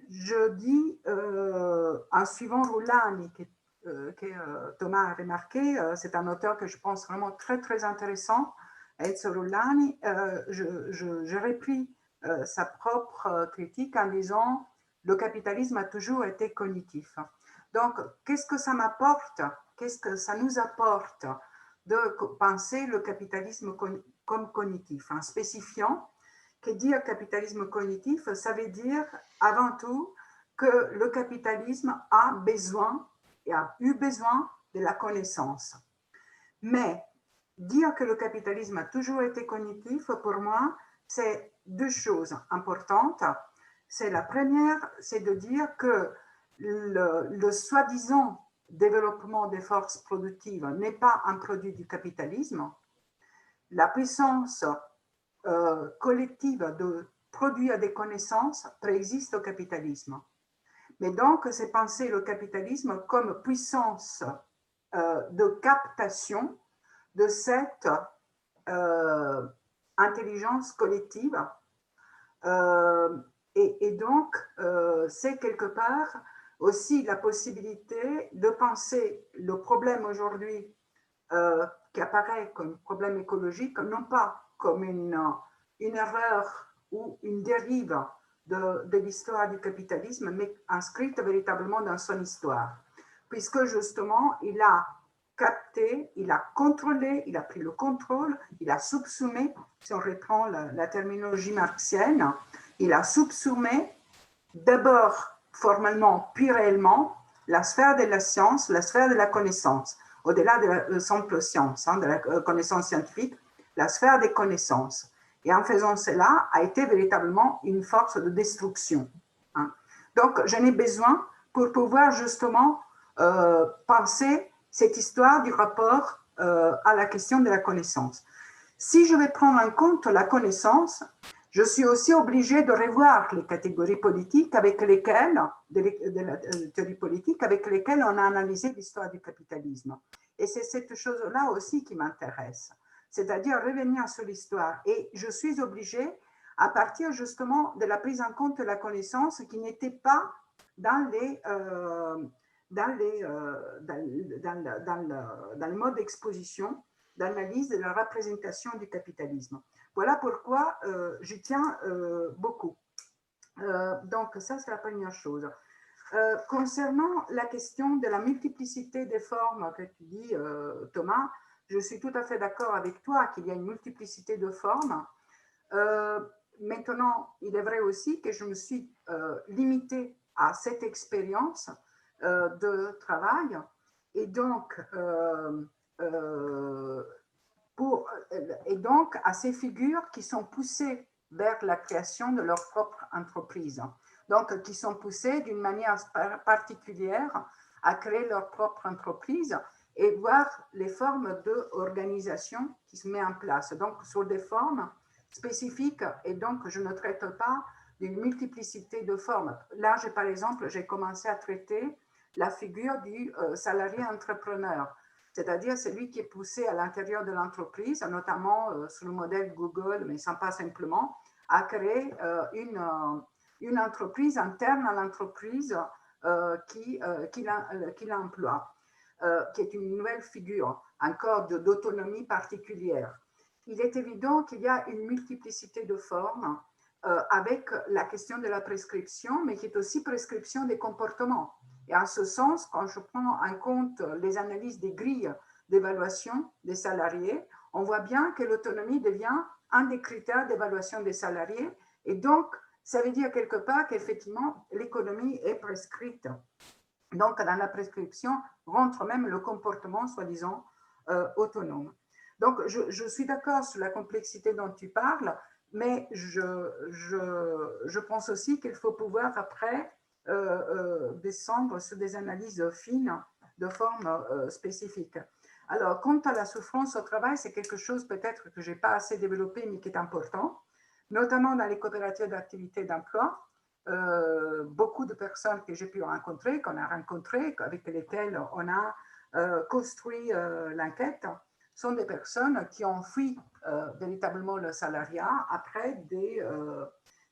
je dis en suivant Roulani, que Thomas a remarqué, c'est un auteur que je pense vraiment très, très intéressant, Ezio Roulani, je repris sa propre critique en disant le capitalisme a toujours été cognitif. Donc, qu'est-ce que ça m'apporte? Qu'est-ce que ça nous apporte de penser le capitalisme comme cognitif, en spécifiant que dire capitalisme cognitif, ça veut dire avant tout que le capitalisme a besoin et a eu besoin de la connaissance. Mais dire que le capitalisme a toujours été cognitif, pour moi, c'est deux choses importantes. C'est la première, c'est de dire que le soi-disant développement des forces productives n'est pas un produit du capitalisme. La puissance collective de produire des connaissances préexiste au capitalisme. Mais donc, c'est penser le capitalisme comme puissance de captation de cette intelligence collective. Et donc, c'est quelque part aussi la possibilité de penser le problème aujourd'hui qui apparaît comme problème écologique, non pas comme une erreur ou une dérive de l'histoire du capitalisme, mais inscrite véritablement dans son histoire. Puisque justement, il a capté, il a contrôlé, il a pris le contrôle, il a subsumé, si on reprend la terminologie marxienne, il a subsumé d'abord formellement puis réellement la sphère de la science, la sphère de la connaissance, au-delà de la simple science, hein, de la connaissance scientifique, la sphère des connaissances. Et en faisant cela, a été véritablement une force de destruction. Hein. Donc, j'en ai besoin pour pouvoir justement penser cette histoire du rapport à la question de la connaissance. Si je vais prendre en compte la connaissance, je suis aussi obligée de revoir les catégories politiques avec lesquelles, de la théorie politique, avec lesquelles on a analysé l'histoire du capitalisme. Et c'est cette chose-là aussi qui m'intéresse, c'est-à-dire revenir sur l'histoire. Et je suis obligée, à partir justement de la prise en compte de la connaissance qui n'était pas dans le mode d'exposition, d'analyse de la représentation du capitalisme. Voilà pourquoi j'y tiens beaucoup. Donc, ça, c'est la première chose. Concernant la question de la multiplicité des formes que tu dis, Thomas, je suis tout à fait d'accord avec toi qu'il y a une multiplicité de formes. Maintenant, il est vrai aussi que je me suis limitée à cette expérience de travail et donc à ces figures qui sont poussées vers la création de leur propre entreprise. Donc, qui sont poussées d'une manière particulière à créer leur propre entreprise et voir les formes d'organisation qui se mettent en place. Donc, sur des formes spécifiques, et donc je ne traite pas d'une multiplicité de formes. Là, par exemple, j'ai commencé à traiter la figure du salarié entrepreneur, c'est-à-dire celui qui est poussé à l'intérieur de l'entreprise, notamment sur le modèle Google, mais sans pas simplement, à créer une entreprise interne à l'entreprise qui l'emploie, qui est une nouvelle figure, un code d'autonomie particulière. Il est évident qu'il y a une multiplicité de formes avec la question de la prescription, mais qui est aussi prescription des comportements. Et en ce sens, quand je prends en compte les analyses des grilles d'évaluation des salariés, on voit bien que l'autonomie devient un des critères d'évaluation des salariés. Et donc, ça veut dire quelque part qu'effectivement, l'économie est prescrite. Donc, dans la prescription, rentre même le comportement, soi-disant, autonome. Donc, je suis d'accord sur la complexité dont tu parles, mais je pense aussi qu'il faut pouvoir après descendre sur des analyses fines de forme spécifique. Alors, quant à la souffrance au travail, c'est quelque chose peut-être que je n'ai pas assez développé, mais qui est important, notamment dans les coopératives d'activité d'emploi. Beaucoup de personnes que j'ai pu rencontrer, qu'on a rencontrées, avec lesquelles on a construit l'enquête, sont des personnes qui ont fui véritablement le salariat après des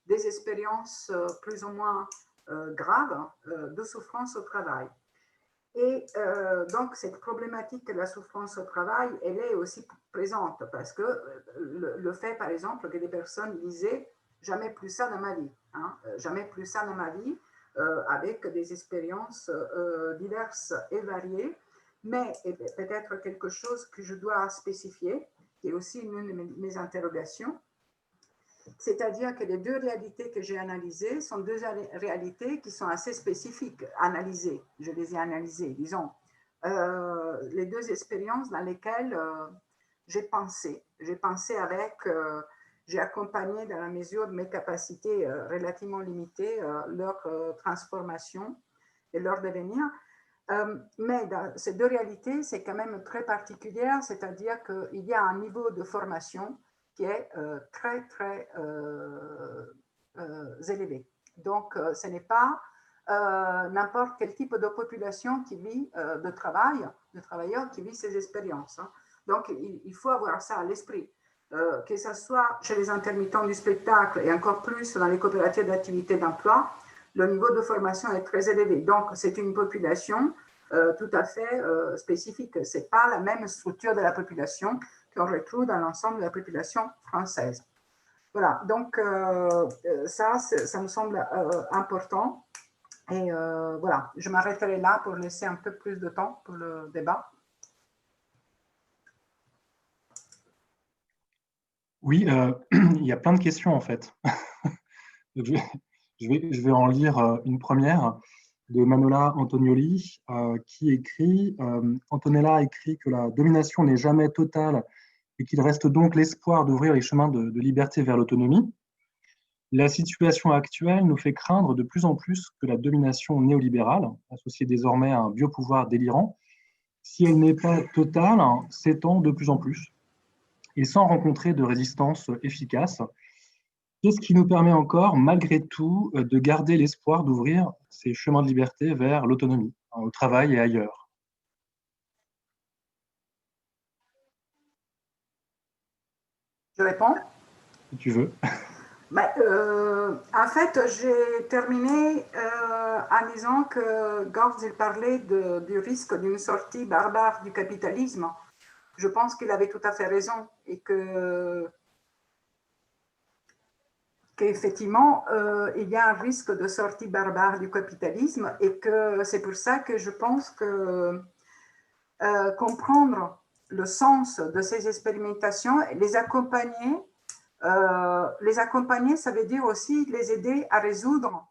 expériences plus ou moins graves de souffrance au travail. Et donc, cette problématique de la souffrance au travail, elle est aussi présente parce que le fait, par exemple, que des personnes disaient « jamais plus ça dans ma vie hein, »,« jamais plus ça dans ma vie », avec des expériences diverses et variées, mais peut-être quelque chose que je dois spécifier, qui est aussi une de mes interrogations, c'est-à-dire que les deux réalités que j'ai analysées sont deux réalités qui sont assez spécifiques, analysées, je les ai analysées, disons, les deux expériences dans lesquelles j'ai pensé avec, j'ai accompagné dans la mesure de mes capacités relativement limitées leur transformation et leur devenir. Mais dans ces deux réalités, c'est quand même très particulière, c'est-à-dire qu'il y a un niveau de formation qui est très, très élevé. Donc, ce n'est pas n'importe quel type de population qui vit de travailleurs qui vit ces expériences. Hein. Donc, il faut avoir ça à l'esprit. Que ce soit chez les intermittents du spectacle et encore plus dans les coopératives d'activité d'emploi, le niveau de formation est très élevé. Donc, c'est une population tout à fait spécifique. Ce n'est pas la même structure de la population qu'on retrouve dans l'ensemble de la population française. Voilà, donc ça me semble important. Et voilà, je m'arrêterai là pour laisser un peu plus de temps pour le débat. Oui, il y a plein de questions en fait. Je vais en lire une première de Manola Antonioli qui écrit Antonella écrit que la domination n'est jamais totale et qu'il reste donc l'espoir d'ouvrir les chemins de liberté vers l'autonomie. La situation actuelle nous fait craindre de plus en plus que la domination néolibérale, associée désormais à un biopouvoir délirant, si elle n'est pas totale, s'étend de plus en plus et sans rencontrer de résistance efficace. Qu'est-ce qui nous permet encore, malgré tout, de garder l'espoir d'ouvrir ces chemins de liberté vers l'autonomie, au travail et ailleurs? Je réponds? Si tu veux. En fait, j'ai terminé en disant que Gauss parlait du risque d'une sortie barbare du capitalisme. Je pense qu'il avait tout à fait raison et qu'effectivement, il y a un risque de sortie barbare du capitalisme et que c'est pour ça que je pense que comprendre le sens de ces expérimentations, les accompagner, ça veut dire aussi les aider à résoudre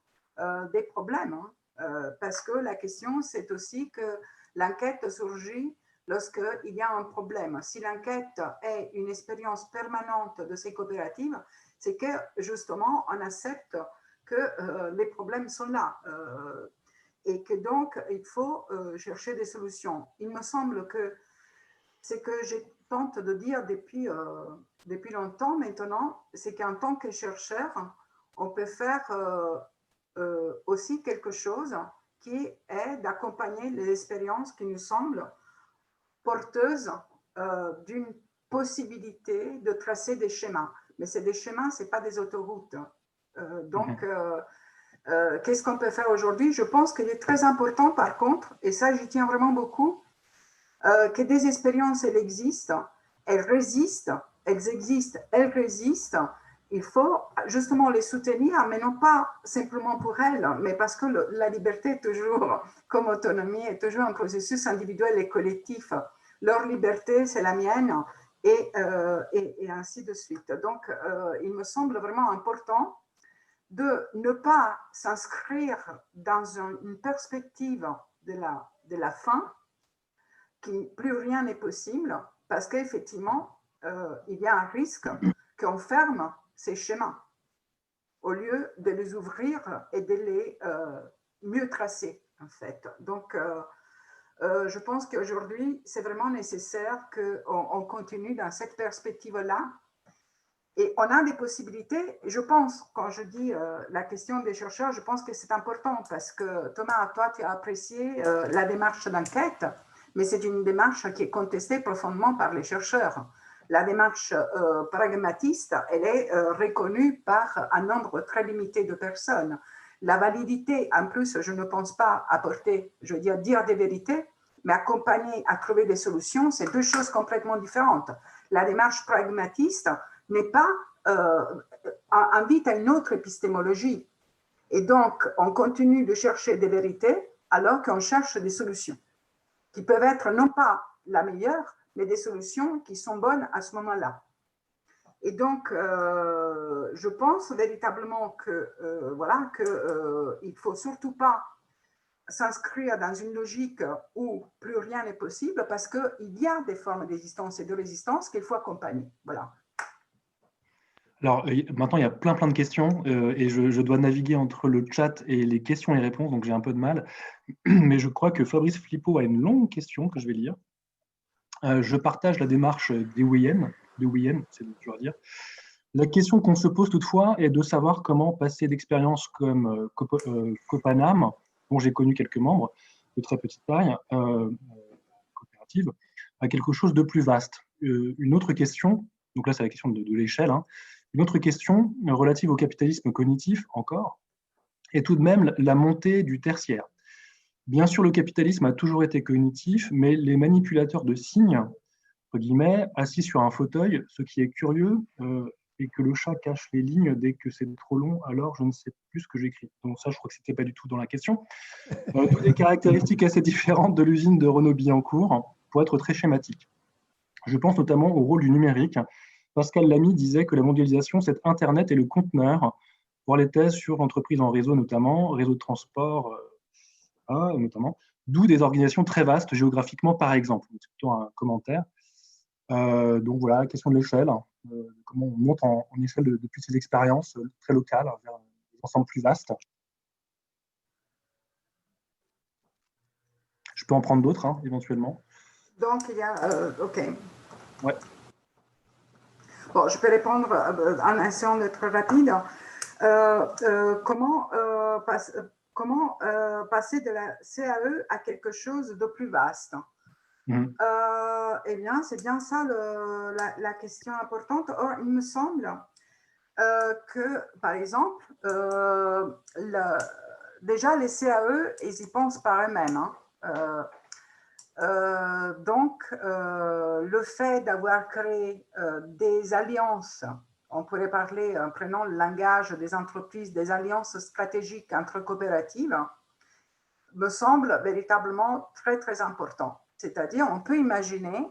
des problèmes. Hein, parce que la question, c'est aussi que l'enquête surgit lorsqu'il y a un problème. Si l'enquête est une expérience permanente de ces coopératives, c'est que justement, on accepte que les problèmes sont là. Et que donc, il faut chercher des solutions. Il me semble que c'est que je tente de dire depuis longtemps maintenant, c'est qu'en tant que chercheur, on peut faire aussi quelque chose qui est d'accompagner les expériences qui nous semblent porteuses d'une possibilité de tracer des schémas. mais c'est des chemins, ce n'est pas des autoroutes. Qu'est-ce qu'on peut faire aujourd'hui? Je pense qu'il est très important, par contre, et ça, j'y tiens vraiment beaucoup, que des expériences, elles existent, elles résistent, elles résistent. Il faut justement les soutenir, mais non pas simplement pour elles, mais parce que la liberté est toujours, comme autonomie, est toujours un processus individuel et collectif. Leur liberté, c'est la mienne, et ainsi de suite. Donc, il me semble vraiment important de ne pas s'inscrire dans une perspective de la fin, qui plus rien n'est possible, parce qu'effectivement, il y a un risque qu'on ferme ces schémas au lieu de les ouvrir et de les mieux tracer, en fait. Donc, je pense qu'aujourd'hui, c'est vraiment nécessaire qu'on continue dans cette perspective-là. Et on a des possibilités. Je pense, quand je dis la question des chercheurs, je pense que c'est important parce que Thomas, toi, tu as apprécié la démarche d'enquête, mais c'est une démarche qui est contestée profondément par les chercheurs. La démarche pragmatiste, elle est reconnue par un nombre très limité de personnes. La validité, en plus, je ne pense pas apporter, je veux dire des vérités, mais accompagner à trouver des solutions, c'est deux choses complètement différentes. La démarche pragmatiste n'est pas invite à une autre épistémologie. Et donc, on continue de chercher des vérités alors qu'on cherche des solutions qui peuvent être non pas la meilleure, mais des solutions qui sont bonnes à ce moment-là. Et donc, je pense véritablement que il ne faut surtout pas s'inscrire dans une logique où plus rien n'est possible parce qu'il y a des formes d'existence et de résistance qu'il faut accompagner. Voilà. Alors, maintenant, il y a plein de questions et je dois naviguer entre le chat et les questions et réponses, donc j'ai un peu de mal. Mais je crois que Fabrice Flippo a une longue question que je vais lire. Je partage la démarche des Wien, c'est dur à dire. La question qu'on se pose toutefois est de savoir comment passer d'expériences comme Copanam, dont j'ai connu quelques membres de très petite taille, coopérative, à quelque chose de plus vaste. Une autre question, donc là c'est la question de l'échelle, hein, une autre question relative au capitalisme cognitif encore, est tout de même la montée du tertiaire. Bien sûr, le capitalisme a toujours été cognitif, mais les manipulateurs de signes, entre guillemets, assis sur un fauteuil, ce qui est curieux, et que le chat cache les lignes dès que c'est trop long, alors je ne sais plus ce que j'écris. Donc ça, je crois que ce n'était pas du tout dans la question. D'où des caractéristiques assez différentes de l'usine de Renault-Billancourt, pour être très schématique. Je pense notamment au rôle du numérique. Pascal Lamy disait que la mondialisation, c'est Internet et le conteneur, voir les thèses sur l'entreprise en réseau notamment, réseau de transport notamment, d'où des organisations très vastes géographiquement par exemple. C'est plutôt un commentaire. Donc voilà, la question de l'échelle, comment on monte en échelle depuis ces expériences très locales vers des ensembles plus vastes. Je peux en prendre d'autres, hein, éventuellement. Donc, il y a... OK. Ouais. Bon, je peux répondre en essayant d'être rapide. Comment passer de la CAE à quelque chose de plus vaste? Eh bien, c'est bien ça la question importante. Or, il me semble que, par exemple, déjà les CAE, ils y pensent par eux-mêmes. Hein. Donc, le fait d'avoir créé des alliances, on pourrait parler, en prenant le langage des entreprises, des alliances stratégiques entre coopératives, me semble véritablement très, très important. C'est-à-dire, on peut imaginer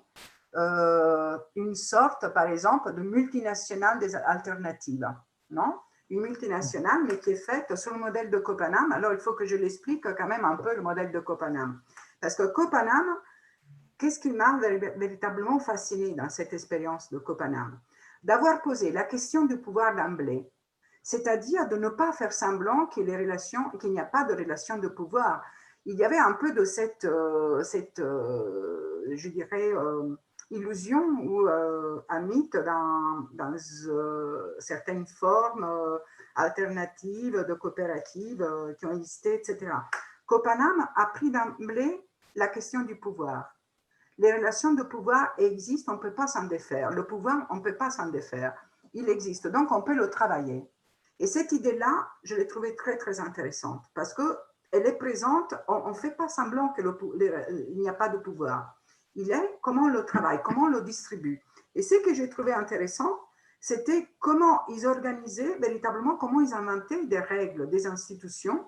une sorte, par exemple, de multinationale des alternatives, non? Une multinationale, mais qui est faite sur le modèle de Copanam. Alors, il faut que je l'explique quand même un peu, le modèle de Copanam. Parce que Copanam, qu'est-ce qui m'a véritablement fasciné dans cette expérience de Copanam? D'avoir posé la question du pouvoir d'emblée, c'est-à-dire de ne pas faire semblant qu'il n'y a pas de relation de pouvoir. Il y avait un peu de cette je dirais, illusion ou un mythe dans certaines formes alternatives de coopératives qui ont existé, etc. Copanam a pris d'emblée la question du pouvoir. Les relations de pouvoir existent, on ne peut pas s'en défaire. Le pouvoir, on ne peut pas s'en défaire. il existe, donc on peut le travailler. Et cette idée-là, je l'ai trouvée très, très intéressante parce qu'elle est présente, on ne fait pas semblant qu'il n'y a pas de pouvoir. Il est comment on le travaille, comment on le distribue. Et ce que j'ai trouvé intéressant, c'était comment ils organisaient véritablement, comment ils inventaient des règles, des institutions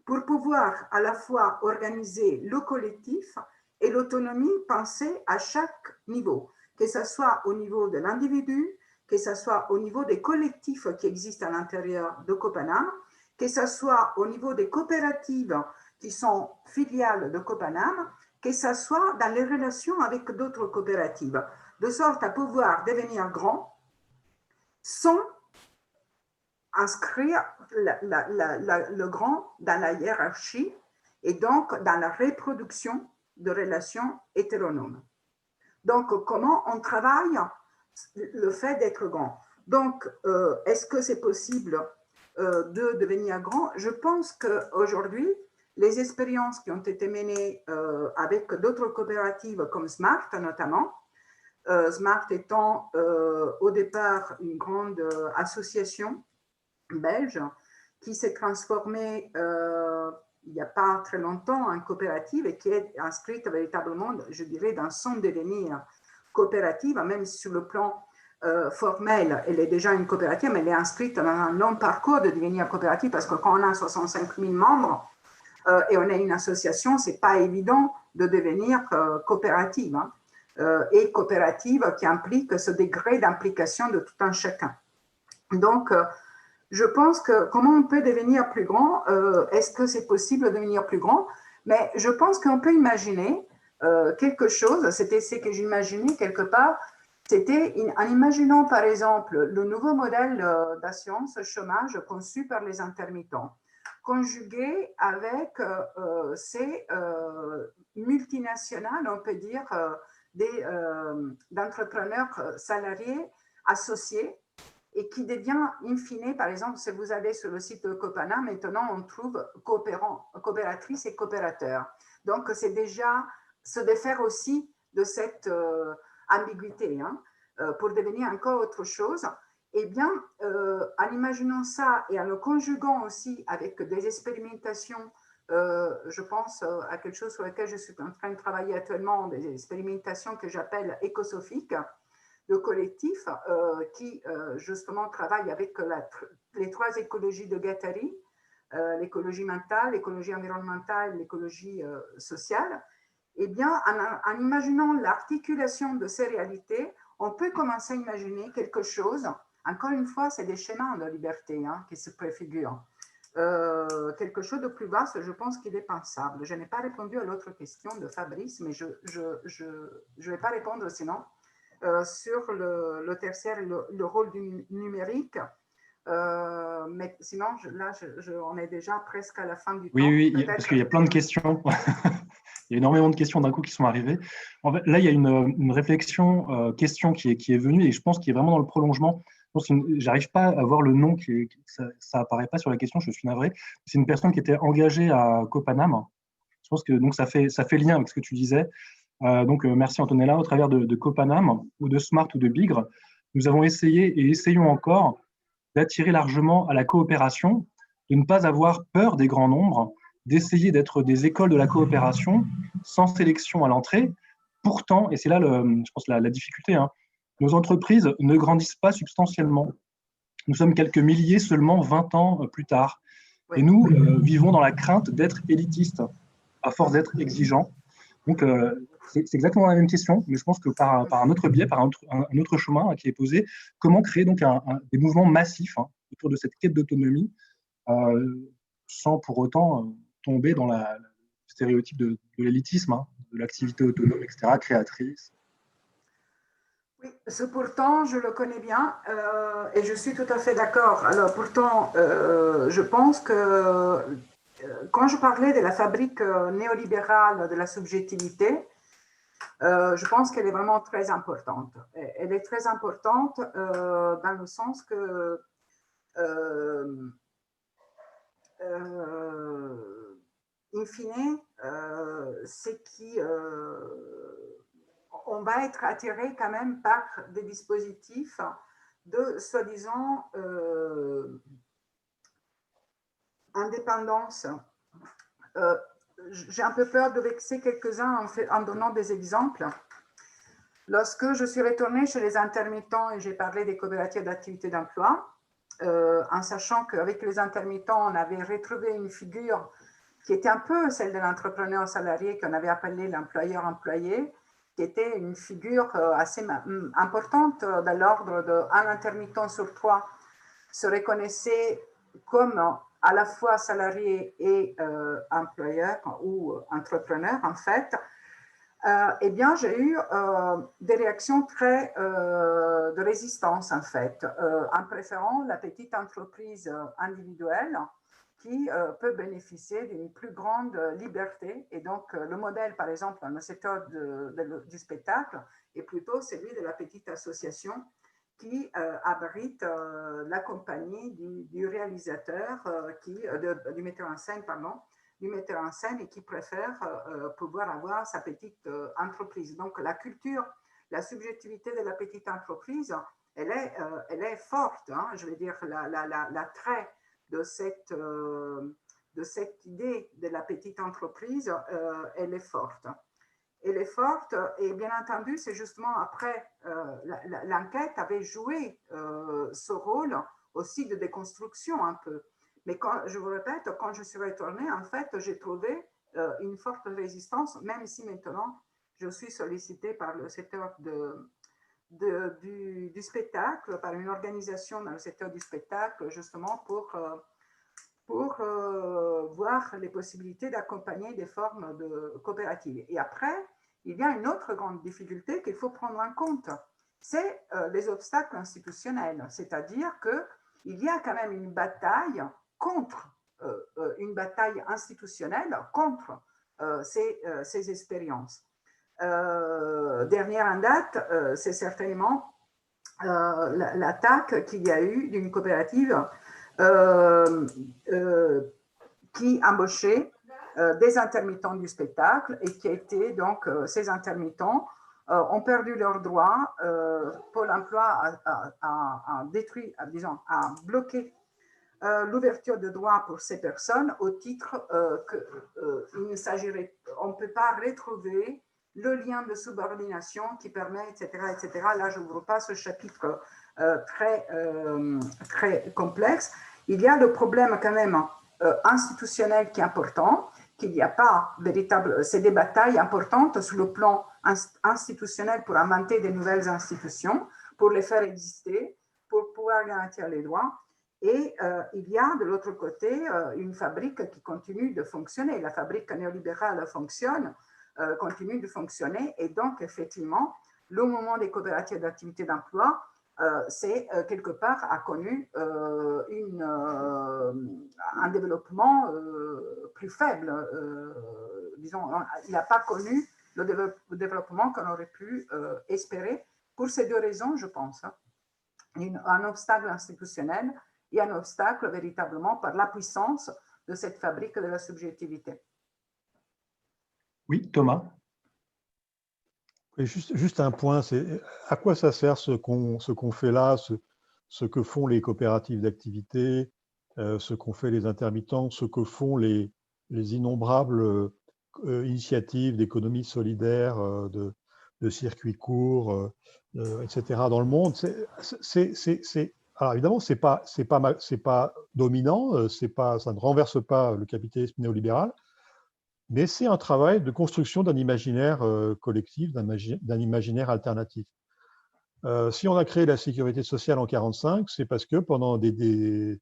pour pouvoir à la fois organiser le collectif et l'autonomie pensée à chaque niveau, que ce soit au niveau de l'individu, que ce soit au niveau des collectifs qui existent à l'intérieur de Copanam, que ce soit au niveau des coopératives qui sont filiales de Copanam, que ce soit dans les relations avec d'autres coopératives, de sorte à pouvoir devenir grand sans inscrire le grand dans la hiérarchie et donc dans la reproduction de relations hétéronomes. Donc, comment on travaille le fait d'être grand. Donc, est-ce que c'est possible de devenir grand? Je pense qu'aujourd'hui, les expériences qui ont été menées avec d'autres coopératives comme Smart notamment, Smart étant au départ une grande association belge qui s'est transformée il n'y a pas très longtemps en coopérative et qui est inscrite véritablement, je dirais, dans son devenir coopérative, même sur le plan formel, elle est déjà une coopérative, mais elle est inscrite dans un long parcours de devenir coopérative parce que quand on a 65 000 membres et on est une association, ce n'est pas évident de devenir coopérative. Hein, et coopérative qui implique ce degré d'implication de tout un chacun. Donc, je pense que comment on peut devenir plus grand, est-ce que c'est possible de devenir plus grand? Mais je pense qu'on peut imaginer quelque chose, c'était ce que j'imaginais quelque part, c'était en imaginant par exemple le nouveau modèle d'assurance chômage conçu par les intermittents, conjugué avec ces multinationales, on peut dire, d'entrepreneurs salariés associés, et qui devient in fine, par exemple, si vous allez sur le site de Copanam, maintenant on trouve coopératrices et coopérateurs. Donc c'est déjà se défaire aussi de cette ambiguïté hein, pour devenir encore autre chose. Eh bien, en imaginant ça et en le conjuguant aussi avec des expérimentations, je pense à quelque chose sur lequel je suis en train de travailler actuellement, des expérimentations que j'appelle écosophiques, de collectifs qui justement travaillent avec les trois écologies de Guattari, l'écologie mentale, l'écologie environnementale, l'écologie sociale. Eh bien, en imaginant l'articulation de ces réalités, on peut commencer à imaginer quelque chose. Encore une fois, c'est des schémas de liberté hein, qui se préfigurent. Quelque chose de plus vaste, je pense qu'il est pensable. Je n'ai pas répondu à l'autre question de Fabrice, mais je ne vais pas répondre sinon. Sur le tertiaire, le rôle du numérique. Mais sinon, on est déjà presque à la fin du temps. Oui, parce qu'il y a plein de questions. Il y a énormément de questions d'un coup qui sont arrivées. En fait, là, il y a une réflexion, question qui est venue et je pense qu'il est vraiment dans le prolongement. Je n'arrive pas à voir le nom, ça apparaît pas sur la question, je suis navré. C'est une personne qui était engagée à Copanam. Je pense que donc ça fait lien avec ce que tu disais. Donc, merci Antonella. Au travers de Copanam ou de Smart ou de Bigre, nous avons essayé et essayons encore d'attirer largement à la coopération, de ne pas avoir peur des grands nombres, d'essayer d'être des écoles de la coopération sans sélection à l'entrée. Pourtant, et c'est là, je pense, la difficulté, hein, nos entreprises ne grandissent pas substantiellement. Nous sommes quelques milliers seulement 20 ans plus tard. Et nous vivons dans la crainte d'être élitistes, à force d'être exigeants. Donc, c'est exactement la même question, mais je pense que par un autre biais, par un autre chemin qui est posé, comment créer donc des mouvements massifs hein, autour de cette quête d'autonomie sans pour autant tomber dans le stéréotype de l'élitisme, hein, de l'activité autonome, etc., créatrice. Oui, ce pourtant, je le connais bien et je suis tout à fait d'accord. Alors pourtant, je pense que quand je parlais de la fabrique néolibérale de la subjectivité, je pense qu'elle est vraiment très importante. Elle est très importante dans le sens que in fine, c'est on va être attiré quand même par des dispositifs de soi-disant indépendance. J'ai un peu peur de vexer quelques-uns en donnant des exemples. Lorsque je suis retournée chez les intermittents et j'ai parlé des coopératives d'activité d'emploi, en sachant qu'avec les intermittents, on avait retrouvé une figure qui était un peu celle de l'entrepreneur salarié qu'on avait appelé l'employeur-employé, qui était une figure assez importante de l'ordre d'un intermittent sur 3 se reconnaissait comme à la fois salarié et employeur ou entrepreneur en fait. Eh bien, j'ai eu des réactions très de résistance, en fait, en préférant la petite entreprise individuelle qui peut bénéficier d'une plus grande liberté. Et donc, le modèle, par exemple, dans le secteur du spectacle, est plutôt celui de la petite association qui abrite la compagnie du réalisateur, du metteur en scène, pardon, du metteur en scène et qui préfère pouvoir avoir sa petite entreprise. Donc, la culture, la subjectivité de la petite entreprise, elle est forte. Hein, je veux dire, l'attrait de cette idée de la petite entreprise, elle est forte. Elle est forte et bien entendu, c'est justement après, l'enquête avait joué ce rôle aussi de déconstruction un peu. Mais quand, je vous répète, quand je suis retournée, en fait, j'ai trouvé une forte résistance, même si maintenant, je suis sollicitée par le secteur du spectacle, par une organisation dans le secteur du spectacle, justement pour voir les possibilités d'accompagner des formes de coopératives. Et après, il y a une autre grande difficulté qu'il faut prendre en compte, c'est les obstacles institutionnels, c'est-à-dire qu'il y a quand même une bataille une bataille institutionnelle contre ces expériences. Dernière en date, c'est certainement l'attaque qu'il y a eu d'une coopérative qui embauchait des intermittents du spectacle et qui étaient donc ces intermittents ont perdu leurs droits. Pôle emploi a détruit, disons, a bloqué l'ouverture de droits pour ces personnes au titre qu'il ne s'agirait, on ne peut pas retrouver le lien de subordination qui permet, etc., etc. Là, je n'ouvre pas ce chapitre très complexe. Il y a le problème quand même institutionnel qui est important, qu'il n'y a pas véritable, c'est des batailles importantes sur le plan institutionnel pour inventer des nouvelles institutions, pour les faire exister, pour pouvoir garantir les droits. Et il y a de l'autre côté une fabrique qui continue de fonctionner. La fabrique néolibérale fonctionne, continue de fonctionner. Et donc, effectivement, le mouvement des coopératives d'activité d'emploi, c'est quelque part a connu un développement plus faible. Disons, il n'a pas connu le développement qu'on aurait pu espérer pour ces deux raisons, je pense. Un obstacle institutionnel et un obstacle véritablement par la puissance de cette fabrique de la subjectivité. Oui, Thomas. Juste un point, c'est à quoi ça sert ce qu'on fait là, ce que font les coopératives d'activité, ce qu'ont fait les intermittents, ce que font les innombrables initiatives d'économie solidaire, de circuits courts, etc. dans le monde. Alors évidemment, c'est pas dominant, ça ne renverse pas le capitalisme néolibéral, mais c'est un travail de construction d'un imaginaire collectif, d'un imaginaire alternatif. Si on a créé la sécurité sociale en 1945, c'est parce que pendant des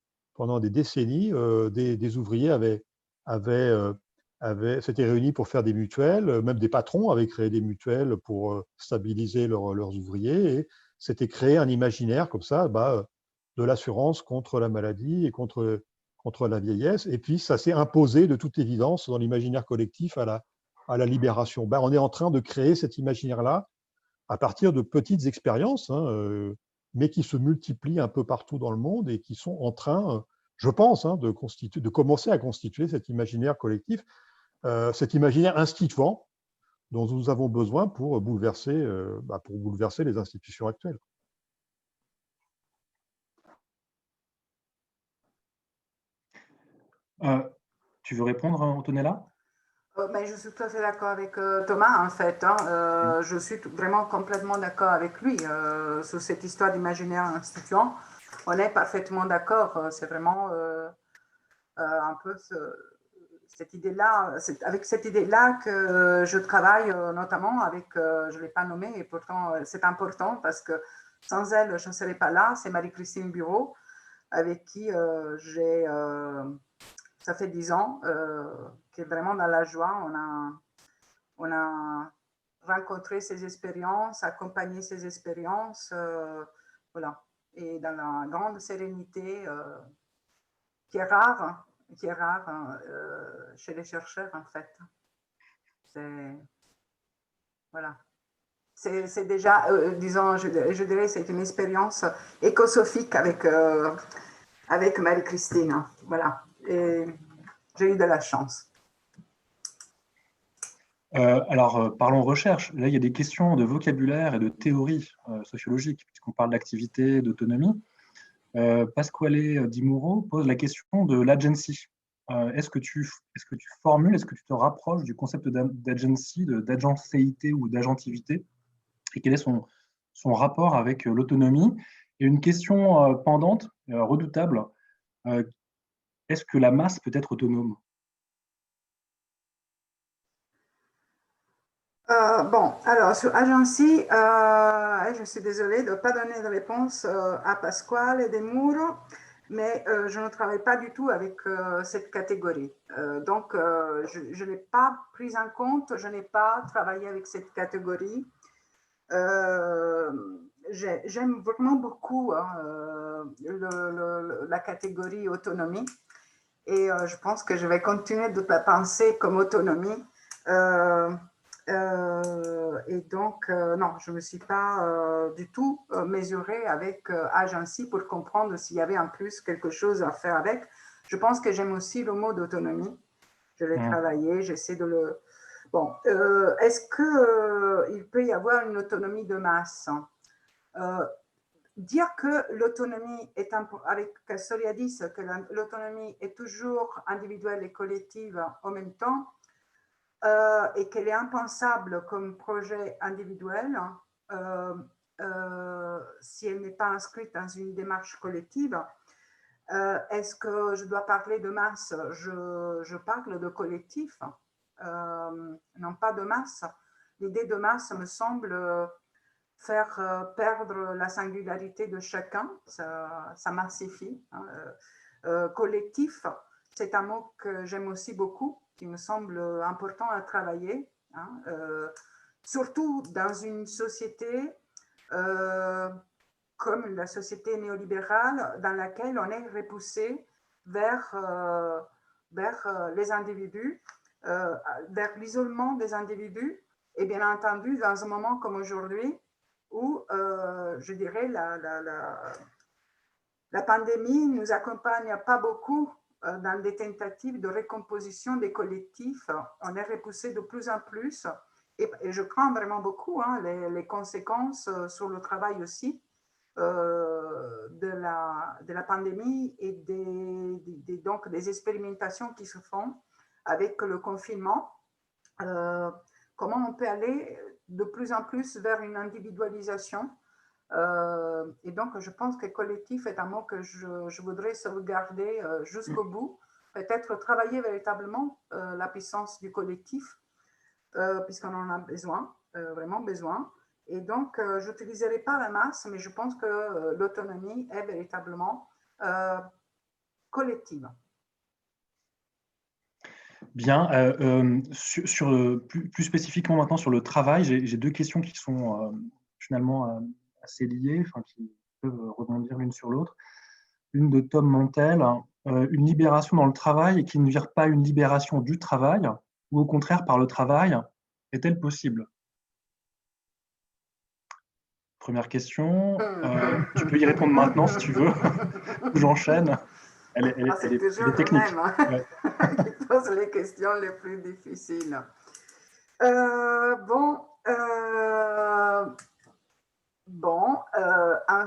décennies, des ouvriers s'étaient réunis pour faire des mutuelles, même des patrons avaient créé des mutuelles pour stabiliser leurs ouvriers, et s'était créé un imaginaire comme ça, de l'assurance contre la maladie et contre la vieillesse, et puis ça s'est imposé de toute évidence dans l'imaginaire collectif à la libération. On est en train de créer cet imaginaire-là à partir de petites expériences, mais qui se multiplient un peu partout dans le monde et qui sont en train, je pense, de commencer à constituer cet imaginaire collectif, cet imaginaire instituant dont nous avons besoin pour bouleverser les institutions actuelles. Tu veux répondre, Antonella? Ben, je suis tout à fait d'accord avec Thomas, en fait. Je suis vraiment complètement d'accord avec lui sur cette histoire d'imaginaire instituant. On est parfaitement d'accord. C'est vraiment un peu cette idée-là, avec cette idée-là que je travaille notamment avec, je ne l'ai pas nommée, et pourtant c'est important parce que sans elle, je ne serais pas là. C'est Marie-Christine Bureau, avec qui ça fait 10 ans, qui est vraiment dans la joie. On a rencontré ses expériences, accompagné ses expériences, voilà. Et dans la grande sérénité qui est rare, chez les chercheurs, en fait. Voilà. C'est déjà, disons, je dirais, c'est une expérience écosophique avec Marie-Christine. Voilà. Et j'ai eu de la chance. Alors, parlons recherche. Là, il y a des questions de vocabulaire et de théorie sociologique, puisqu'on parle d'activité, d'autonomie. Pasquale Di Muro pose la question de l'agency. Est-ce que tu formules, est-ce que tu te rapproches du concept d'agency, d'agencéité ou d'agentivité, et quel est son rapport avec l'autonomie? Et une question pendante, redoutable, est-ce que la masse peut être autonome? Bon, alors sur Agency, je suis désolée de ne pas donner de réponse à Pasquale De Muro, mais je ne travaille pas du tout avec cette catégorie. Donc, je ne l'ai pas prise en compte, je n'ai pas travaillé avec cette catégorie. J'aime vraiment beaucoup la catégorie autonomie et je pense que je vais continuer de la penser comme autonomie. Et donc, non, je ne me suis pas du tout mesurée avec Agency pour comprendre s'il y avait en plus quelque chose à faire avec. Je pense que j'aime aussi le mot d'autonomie. Je l'ai travaillé, j'essaie de le... Bon, est-ce qu'il peut y avoir une autonomie de masse? Dire que l'autonomie est, avec Castoriadis, que l'autonomie est toujours individuelle et collective en même temps, et qu'elle est impensable comme projet individuel si elle n'est pas inscrite dans une démarche collective. Est-ce que je dois parler de masse? Je parle de collectif, non pas de masse. L'idée de masse me semble faire perdre la singularité de chacun, ça massifie. Collectif, c'est un mot que j'aime aussi beaucoup, qui me semble important à travailler, surtout dans une société comme la société néolibérale dans laquelle on est repoussé vers les individus, vers l'isolement des individus, et bien entendu dans un moment comme aujourd'hui où, je dirais, la pandémie nous accompagne pas beaucoup dans des tentatives de recomposition des collectifs. On est repoussé de plus en plus et je crains vraiment beaucoup les conséquences sur le travail aussi de la pandémie et donc des expérimentations qui se font avec le confinement. Comment on peut aller de plus en plus vers une individualisation. Et donc, je pense que collectif est un mot que je voudrais sauvegarder jusqu'au bout. Peut-être travailler véritablement la puissance du collectif, puisqu'on en a besoin, vraiment besoin. Et donc, je n'utiliserai pas la masse, mais je pense que l'autonomie est véritablement collective. Bien. Plus spécifiquement maintenant sur le travail, j'ai deux questions qui sont finalement assez liées, enfin, qui peuvent rebondir l'une sur l'autre. Une de Tom Montel, une libération dans le travail et qui ne vire pas une libération du travail, ou au contraire par le travail, est-elle possible? Première question. Tu peux y répondre maintenant si tu veux. J'enchaîne. Elle c'est toujours est technique. Le même qui pose les questions les plus difficiles. En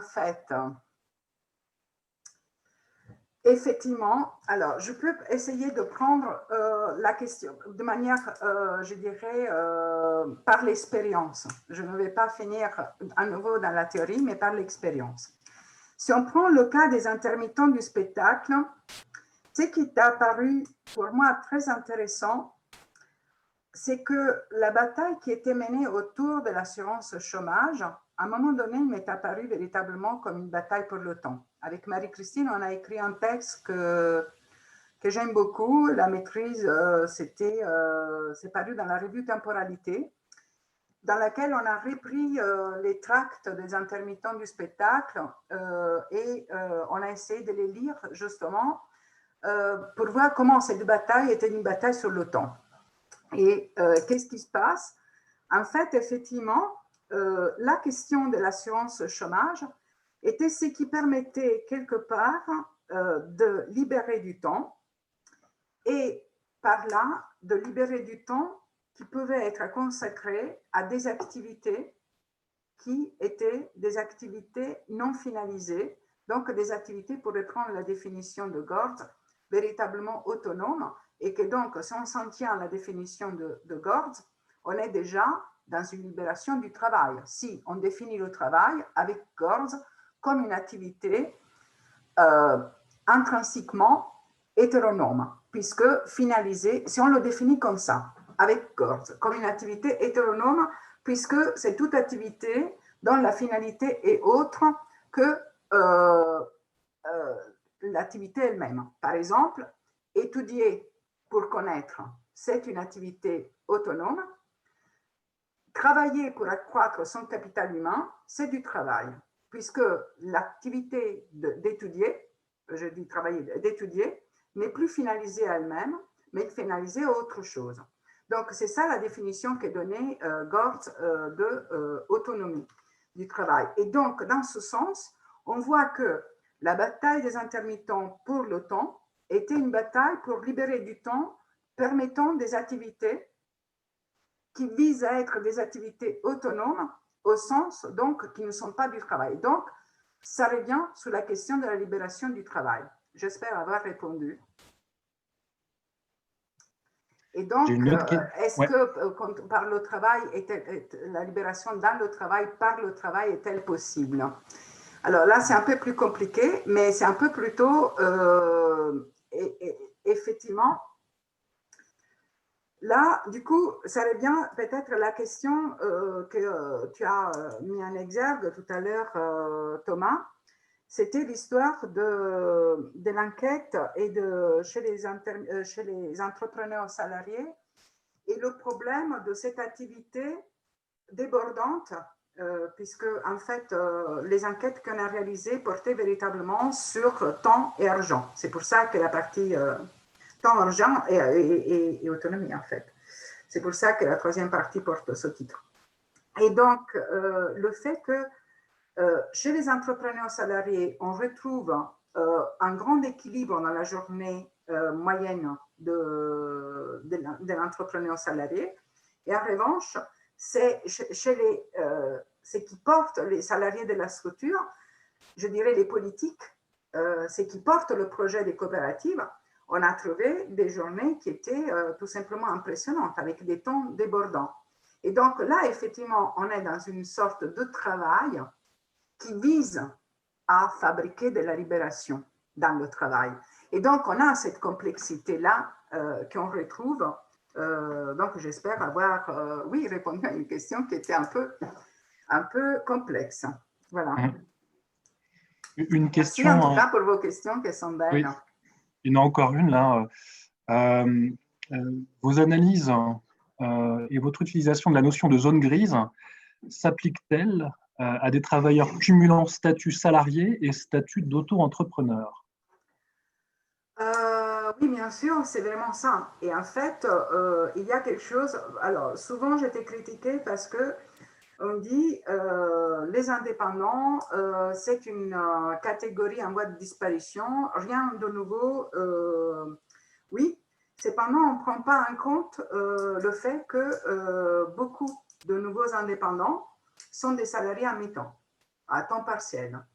fait, Effectivement, alors je peux essayer de prendre la question de manière, je dirais, par l'expérience. Je ne vais pas finir à nouveau dans la théorie, mais par l'expérience. Si on prend le cas des intermittents du spectacle, ce qui est apparu pour moi très intéressant, c'est que la bataille qui était menée autour de l'assurance chômage, à un moment donné, m'est apparue véritablement comme une bataille pour le temps. Avec Marie-Christine, on a écrit un texte que j'aime beaucoup. La maîtrise, c'est paru dans la revue Temporalité, dans laquelle on a repris les tracts des intermittents du spectacle et on a essayé de les lire justement pour voir comment cette bataille était une bataille sur le temps. Et qu'est-ce qui se passe? En fait, effectivement, la question de l'assurance chômage était ce qui permettait quelque part de libérer du temps et par là de libérer du temps qui pouvait être consacré à des activités qui étaient des activités non finalisées, donc des activités, pour reprendre la définition de Gord, véritablement autonomes, et que donc, si on s'en tient à la définition de Gord, on est déjà dans une libération du travail. Si on définit le travail avec Gord comme une activité intrinsèquement hétéronome, puisque finalisée, si on le définit comme ça, avec Gord, comme une activité hétéronome, puisque c'est toute activité dont la finalité est autre que l'activité elle-même. Par exemple, étudier pour connaître, c'est une activité autonome. Travailler pour accroître son capital humain, c'est du travail, puisque l'activité d'étudier, je dis travailler, d'étudier, n'est plus finalisée à elle-même, mais finalisée à autre chose. Donc, c'est ça la définition qu'est donnée Gord de autonomie du travail. Et donc, dans ce sens, on voit que la bataille des intermittents pour le temps était une bataille pour libérer du temps permettant des activités qui visent à être des activités autonomes au sens donc qui ne sont pas du travail. Donc, ça revient sur la question de la libération du travail. J'espère avoir répondu. Et donc, est-ce que quand on parle de travail, la libération dans le travail, par le travail, est-elle possible? Alors là, c'est un peu plus compliqué, mais c'est un peu plutôt, effectivement, là, du coup, ça revient peut-être à la question que tu as mis en exergue tout à l'heure, Thomas. C'était l'histoire de l'enquête et chez les entrepreneurs salariés et le problème de cette activité débordante, puisque en fait, les enquêtes qu'on a réalisées portaient véritablement sur temps et argent. C'est pour ça que la partie temps, argent et autonomie, en fait. C'est pour ça que la troisième partie porte ce titre. Et donc, le fait que chez les entrepreneurs salariés, on retrouve un grand équilibre dans la journée moyenne de l'entrepreneur salarié. Et en revanche, c'est chez ce qui porte les salariés de la structure, je dirais les politiques, ce qui porte le projet des coopératives, on a trouvé des journées qui étaient tout simplement impressionnantes, avec des temps débordants. Et donc là, effectivement, on est dans une sorte de travail qui vise à fabriquer de la libération dans le travail. Et donc, on a cette complexité-là qu'on retrouve. Donc, j'espère avoir, oui, répondu à une question qui était un peu complexe. Voilà. Une question. Merci en tout cas pour vos questions qui sont belles. Oui, il y en a encore une là. Vos analyses et votre utilisation de la notion de zone grise s'applique-t-elle à des travailleurs cumulant statut salarié et statut d'auto-entrepreneur? Oui, bien sûr, c'est vraiment ça. Et en fait, il y a quelque chose. Alors, souvent, j'étais critiquée parce que on dit les indépendants, c'est une catégorie en voie de disparition, rien de nouveau. Oui, cependant, on ne prend pas en compte le fait que beaucoup de nouveaux indépendants sont des salariés à mi-temps, à temps partiel.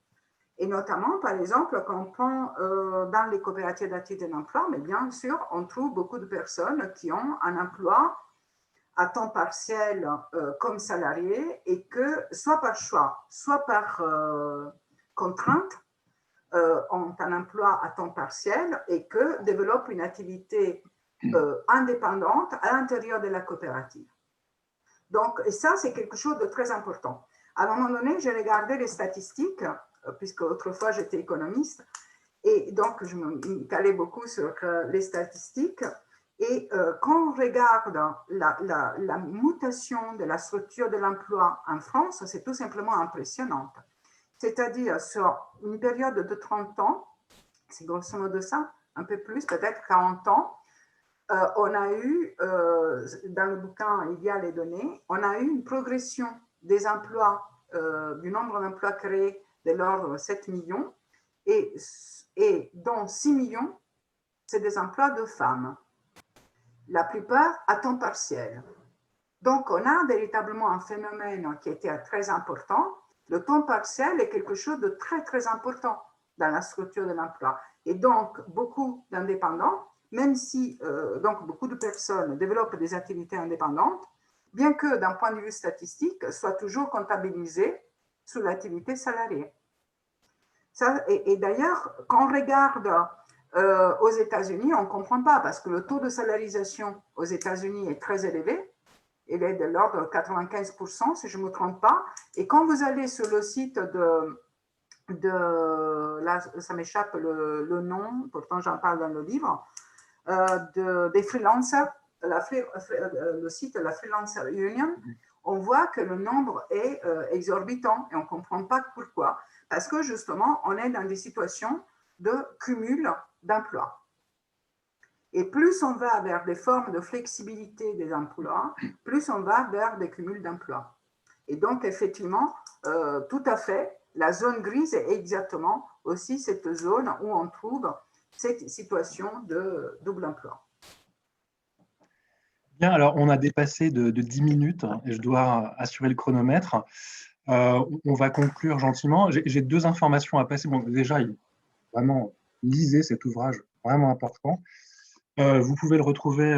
Et notamment, par exemple, quand on prend dans les coopératives d'activité d'emploi, mais bien sûr, on trouve beaucoup de personnes qui ont un emploi à temps partiel comme salariés et que, soit par choix, soit par contrainte, ont un emploi à temps partiel et que développent une activité indépendante à l'intérieur de la coopérative. Donc, et ça, c'est quelque chose de très important. À un moment donné, j'ai regardé les statistiques, puisque autrefois j'étais économiste, et donc je me calais beaucoup sur les statistiques. Et quand on regarde la mutation de la structure de l'emploi en France, c'est tout simplement impressionnant. C'est-à-dire, sur une période de 30 ans, c'est grosso modo ça, un peu plus, peut-être 40 ans, on a eu, dans le bouquin, il y a les données, on a eu une progression des emplois, du nombre d'emplois créés de l'ordre de 7 millions, et dont 6 millions, c'est des emplois de femmes. La plupart à temps partiel. Donc, on a véritablement un phénomène qui était très important. Le temps partiel est quelque chose de très, très important dans la structure de l'emploi. Et donc, beaucoup d'indépendants, même si donc beaucoup de personnes développent des activités indépendantes, bien que d'un point de vue statistique, soient toujours comptabilisées sous l'activité salariée. Ça, et d'ailleurs, quand on regarde aux États-Unis, on ne comprend pas parce que le taux de salarisation aux États-Unis est très élevé. Il est de l'ordre de 95%, si je ne me trompe pas. Et quand vous allez sur le site là, ça m'échappe le nom, pourtant j'en parle dans le livre, des freelancers, le site de la Freelancer Union, on voit que le nombre est exorbitant et on ne comprend pas pourquoi. Parce que justement, on est dans des situations de cumul d'emplois. Et plus on va vers des formes de flexibilité des emplois, plus on va vers des cumuls d'emplois. Et donc, effectivement, tout à fait, la zone grise est exactement aussi cette zone où on trouve cette situation de double emploi. Bien, alors on a dépassé de 10 minutes et je dois assurer le chronomètre. On va conclure gentiment. J'ai deux informations à passer. Bon, déjà, vraiment, lisez cet ouvrage, vraiment important. Vous pouvez le retrouver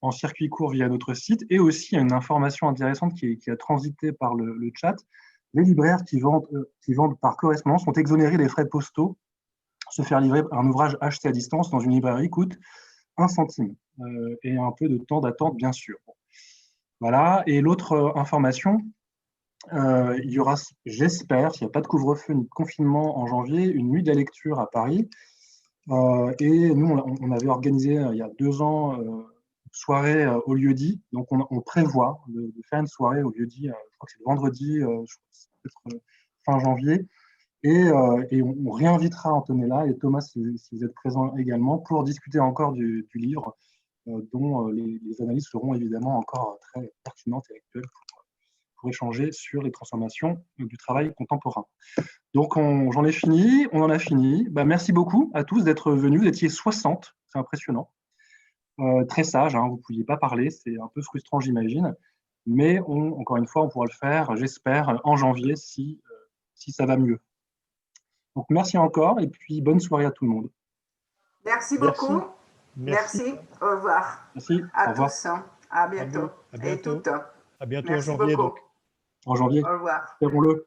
en circuit court via notre site et aussi une information intéressante qui a transité par le chat. Les libraires qui vendent par correspondance sont exonérés des frais postaux. Se faire livrer un ouvrage acheté à distance dans une librairie coûte 1 centime et un peu de temps d'attente, bien sûr. Voilà. Et l'autre information, il y aura, j'espère, s'il n'y a pas de couvre-feu ni de confinement en janvier, une nuit de la lecture à Paris. Et nous, on avait organisé il y a 2 ans une soirée au lieu-dit. Donc, on prévoit de faire une soirée au lieu-dit, je crois que c'est le vendredi, peut-être fin janvier. Et on réinvitera Antonella et Thomas, si vous êtes présents également, pour discuter encore du livre, dont les analyses seront évidemment encore très pertinentes et actuelles pour échanger sur les transformations du travail contemporain. Donc, j'en ai fini, on en a fini. Merci beaucoup à tous d'être venus. Vous étiez 60, c'est impressionnant. Très sage, hein, vous ne pouviez pas parler, c'est un peu frustrant, j'imagine. Mais encore une fois, on pourra le faire, j'espère, en janvier, si ça va mieux. Donc, merci encore et puis bonne soirée à tout le monde. Merci beaucoup. Merci. Au revoir. Merci. À Au revoir. tous. À bientôt. À bientôt. Et toutes. À bientôt Merci en janvier, beaucoup. donc. En janvier. Au revoir. Espérons-le.